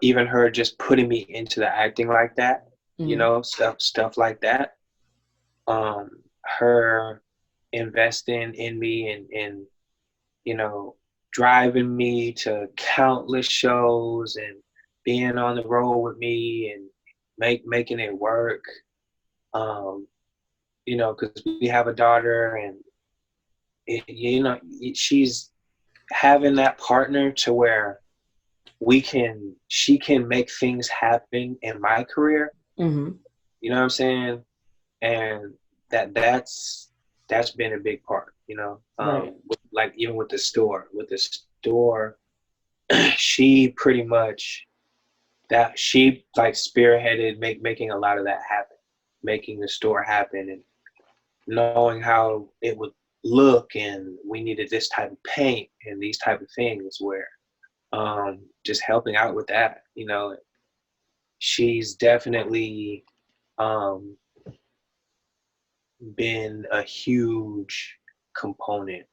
S3: even her just putting me into the acting like that,
S1: Mm-hmm.
S3: stuff like that. Her investing in me and you know driving me to countless shows and being on the road with me and making it work. Um, because we have a daughter, and she's having that partner to where she can make things happen in my career.
S1: Mm-hmm.
S3: You know what I'm saying? And that's been a big part.
S1: Right.
S3: Like, even with the store, she pretty much that she like spearheaded making a lot of that happen, making the store happen, and knowing how it would look, and we needed this type of paint and these type of things, where just helping out with that. She's definitely um been a huge component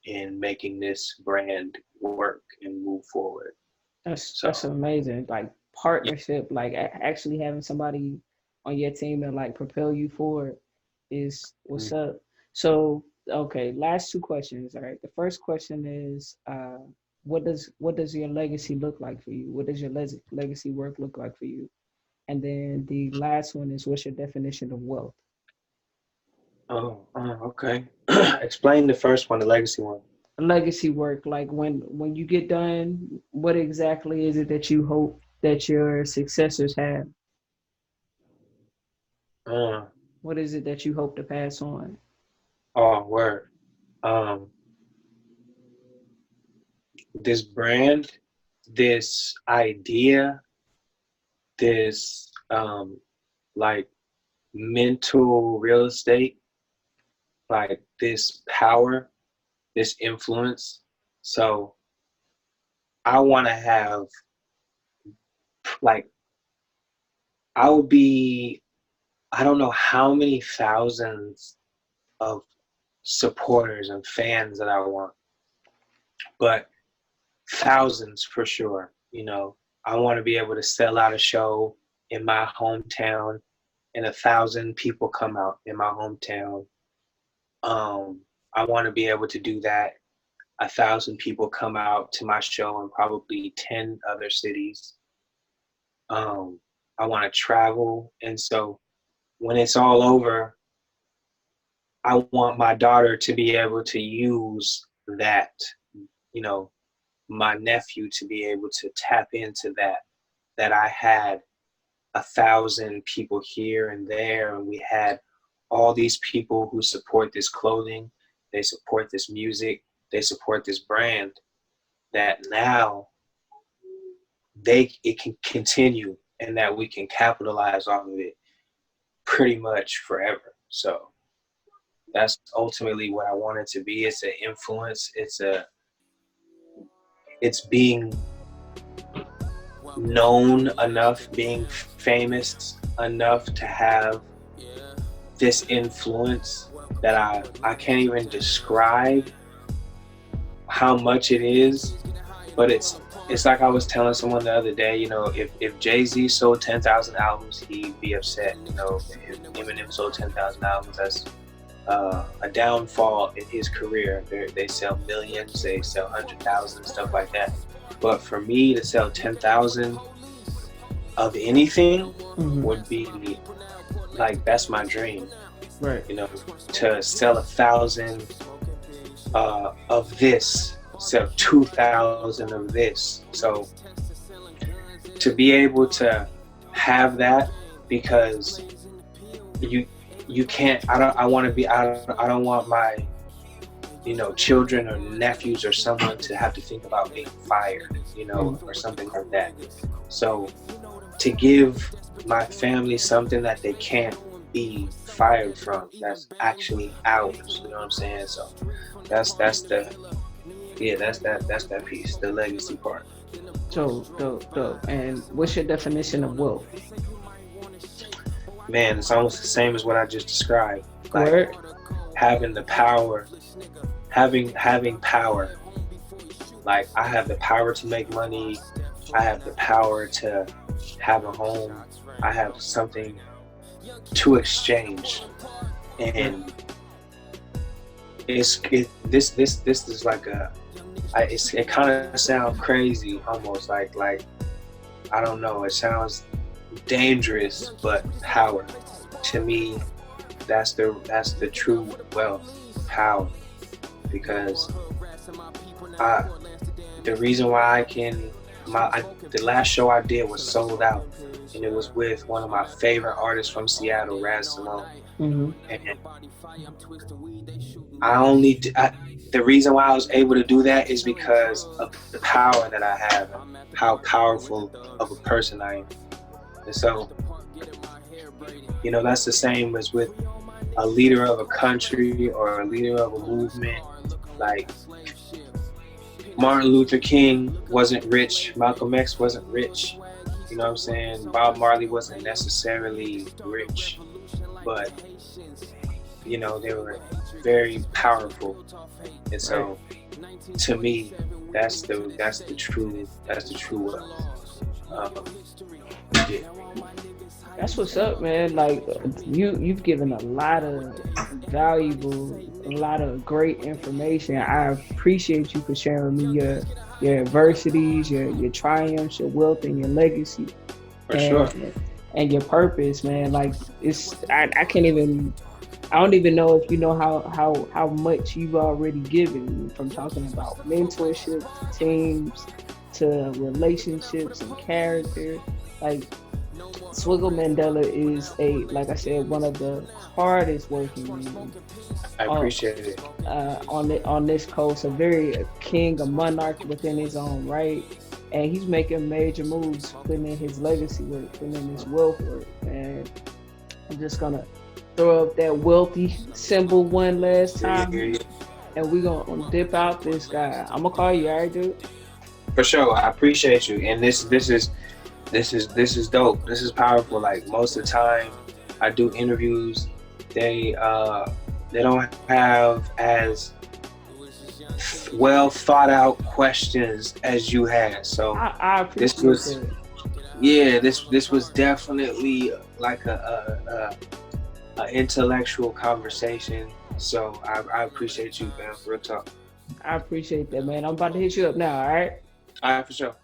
S3: in making this brand work and move forward.
S1: That's
S3: So
S1: amazing. Like
S3: yeah.
S1: partnership, like actually having somebody on your team to like propel you forward is what's
S3: Mm.
S1: up. So okay, last two questions. All right. The first question is, what does your legacy look like for you? What does your legacy work look like for you? And then the last one is, what's your definition of wealth?
S3: Oh, okay. Explain the first one, the legacy one.
S1: Legacy work, like when you get done, what exactly is it that you hope that your successors have?
S3: Uh,
S1: What is it that you hope to pass on?
S3: oh, word. Um, this brand, this idea, this like mental real estate, like this power, this influence. So I want to have, like, I would be, I don't know how many thousands of supporters and fans that I want, but thousands for sure. I want to be able to sell out a show in my hometown, and 1,000 people come out in my hometown. Um, I want to be able to do that. 1,000 people come out to my show in probably 10 other cities. Um, I want to travel, and so when it's all over, I want my daughter to be able to use that, you know, my nephew to be able to tap into that I had 1,000 people here and there, and we had all these people who support this clothing, they support this music, they support this brand, that now it can continue, and that we can capitalize off of it pretty much forever. So that's ultimately what I want it to be. It's an influence. It's being known enough, being famous enough to have this influence that I can't even describe how much it is, but it's like I was telling someone the other day, you know, if Jay-Z sold 10,000 albums, he'd be upset. You know, if Eminem sold 10,000 albums, that's a downfall in his career. They sell millions, they sell 100,000, stuff like that. But for me to sell 10,000 of anything would be like, that's my dream.
S1: Right.
S3: You know, to sell 1,000 of this, sell 2,000 of this. So to be able to have that, because you can't, I don't want my, you know, children or nephews or someone to have to think about being fired, you know, or something like that. So to give my family something that they can't be fired from, that's actually ours, you know what I'm saying? So that's that piece, the legacy part.
S1: So dope. And what's your definition of wealth?
S3: Man, it's almost the same as what I just described. Like
S1: Word?
S3: having the power, having power. Like, I have the power to make money. I have the power to have a home. I have something to exchange, and this is like it kind of sounds crazy, almost like I don't know. It sounds dangerous, but power. To me, that's the true wealth, power. Because the reason why the last show I did was sold out, and it was with one of my favorite artists from Seattle, Raz Simone. And the reason why I was able to do that is because of the power that I have, how powerful of a person I am. And so, you know, that's the same as with a leader of a country or a leader of a movement. Like, Martin Luther King wasn't rich, Malcolm X wasn't rich, you know what I'm saying? Bob Marley wasn't necessarily rich, but, you know, they were very powerful. And so, to me, that's the true wealth. Yeah.
S1: That's what's up, man. Like, you've given a lot of valuable, a lot of great information. I appreciate you for sharing with me your adversities, your triumphs, your wealth, and your legacy.
S3: For sure.
S1: And your purpose, man. Like, I can't even, I don't even know if you know how much you've already given, from talking about mentorship to teams to relationships and character. Like, Swiggle Mandela is like I said, one of the hardest working men.
S3: I appreciate it.
S1: On this coast, a king, a monarch within his own right, and he's making major moves, putting in his legacy work, putting in his wealth work. And I'm just gonna throw up that wealthy symbol one last time, and we're gonna dip out this guy. I'm gonna call you, all right, dude?
S3: For sure, I appreciate you, and this is dope. This is powerful. Like, most of the time I do interviews, they don't have as well thought out questions as you had. So
S1: I appreciate
S3: this was definitely like a intellectual conversation. So I appreciate you, man. Real talk.
S1: I appreciate that, man. I'm about to hit you up now, all right?
S3: All right, for sure.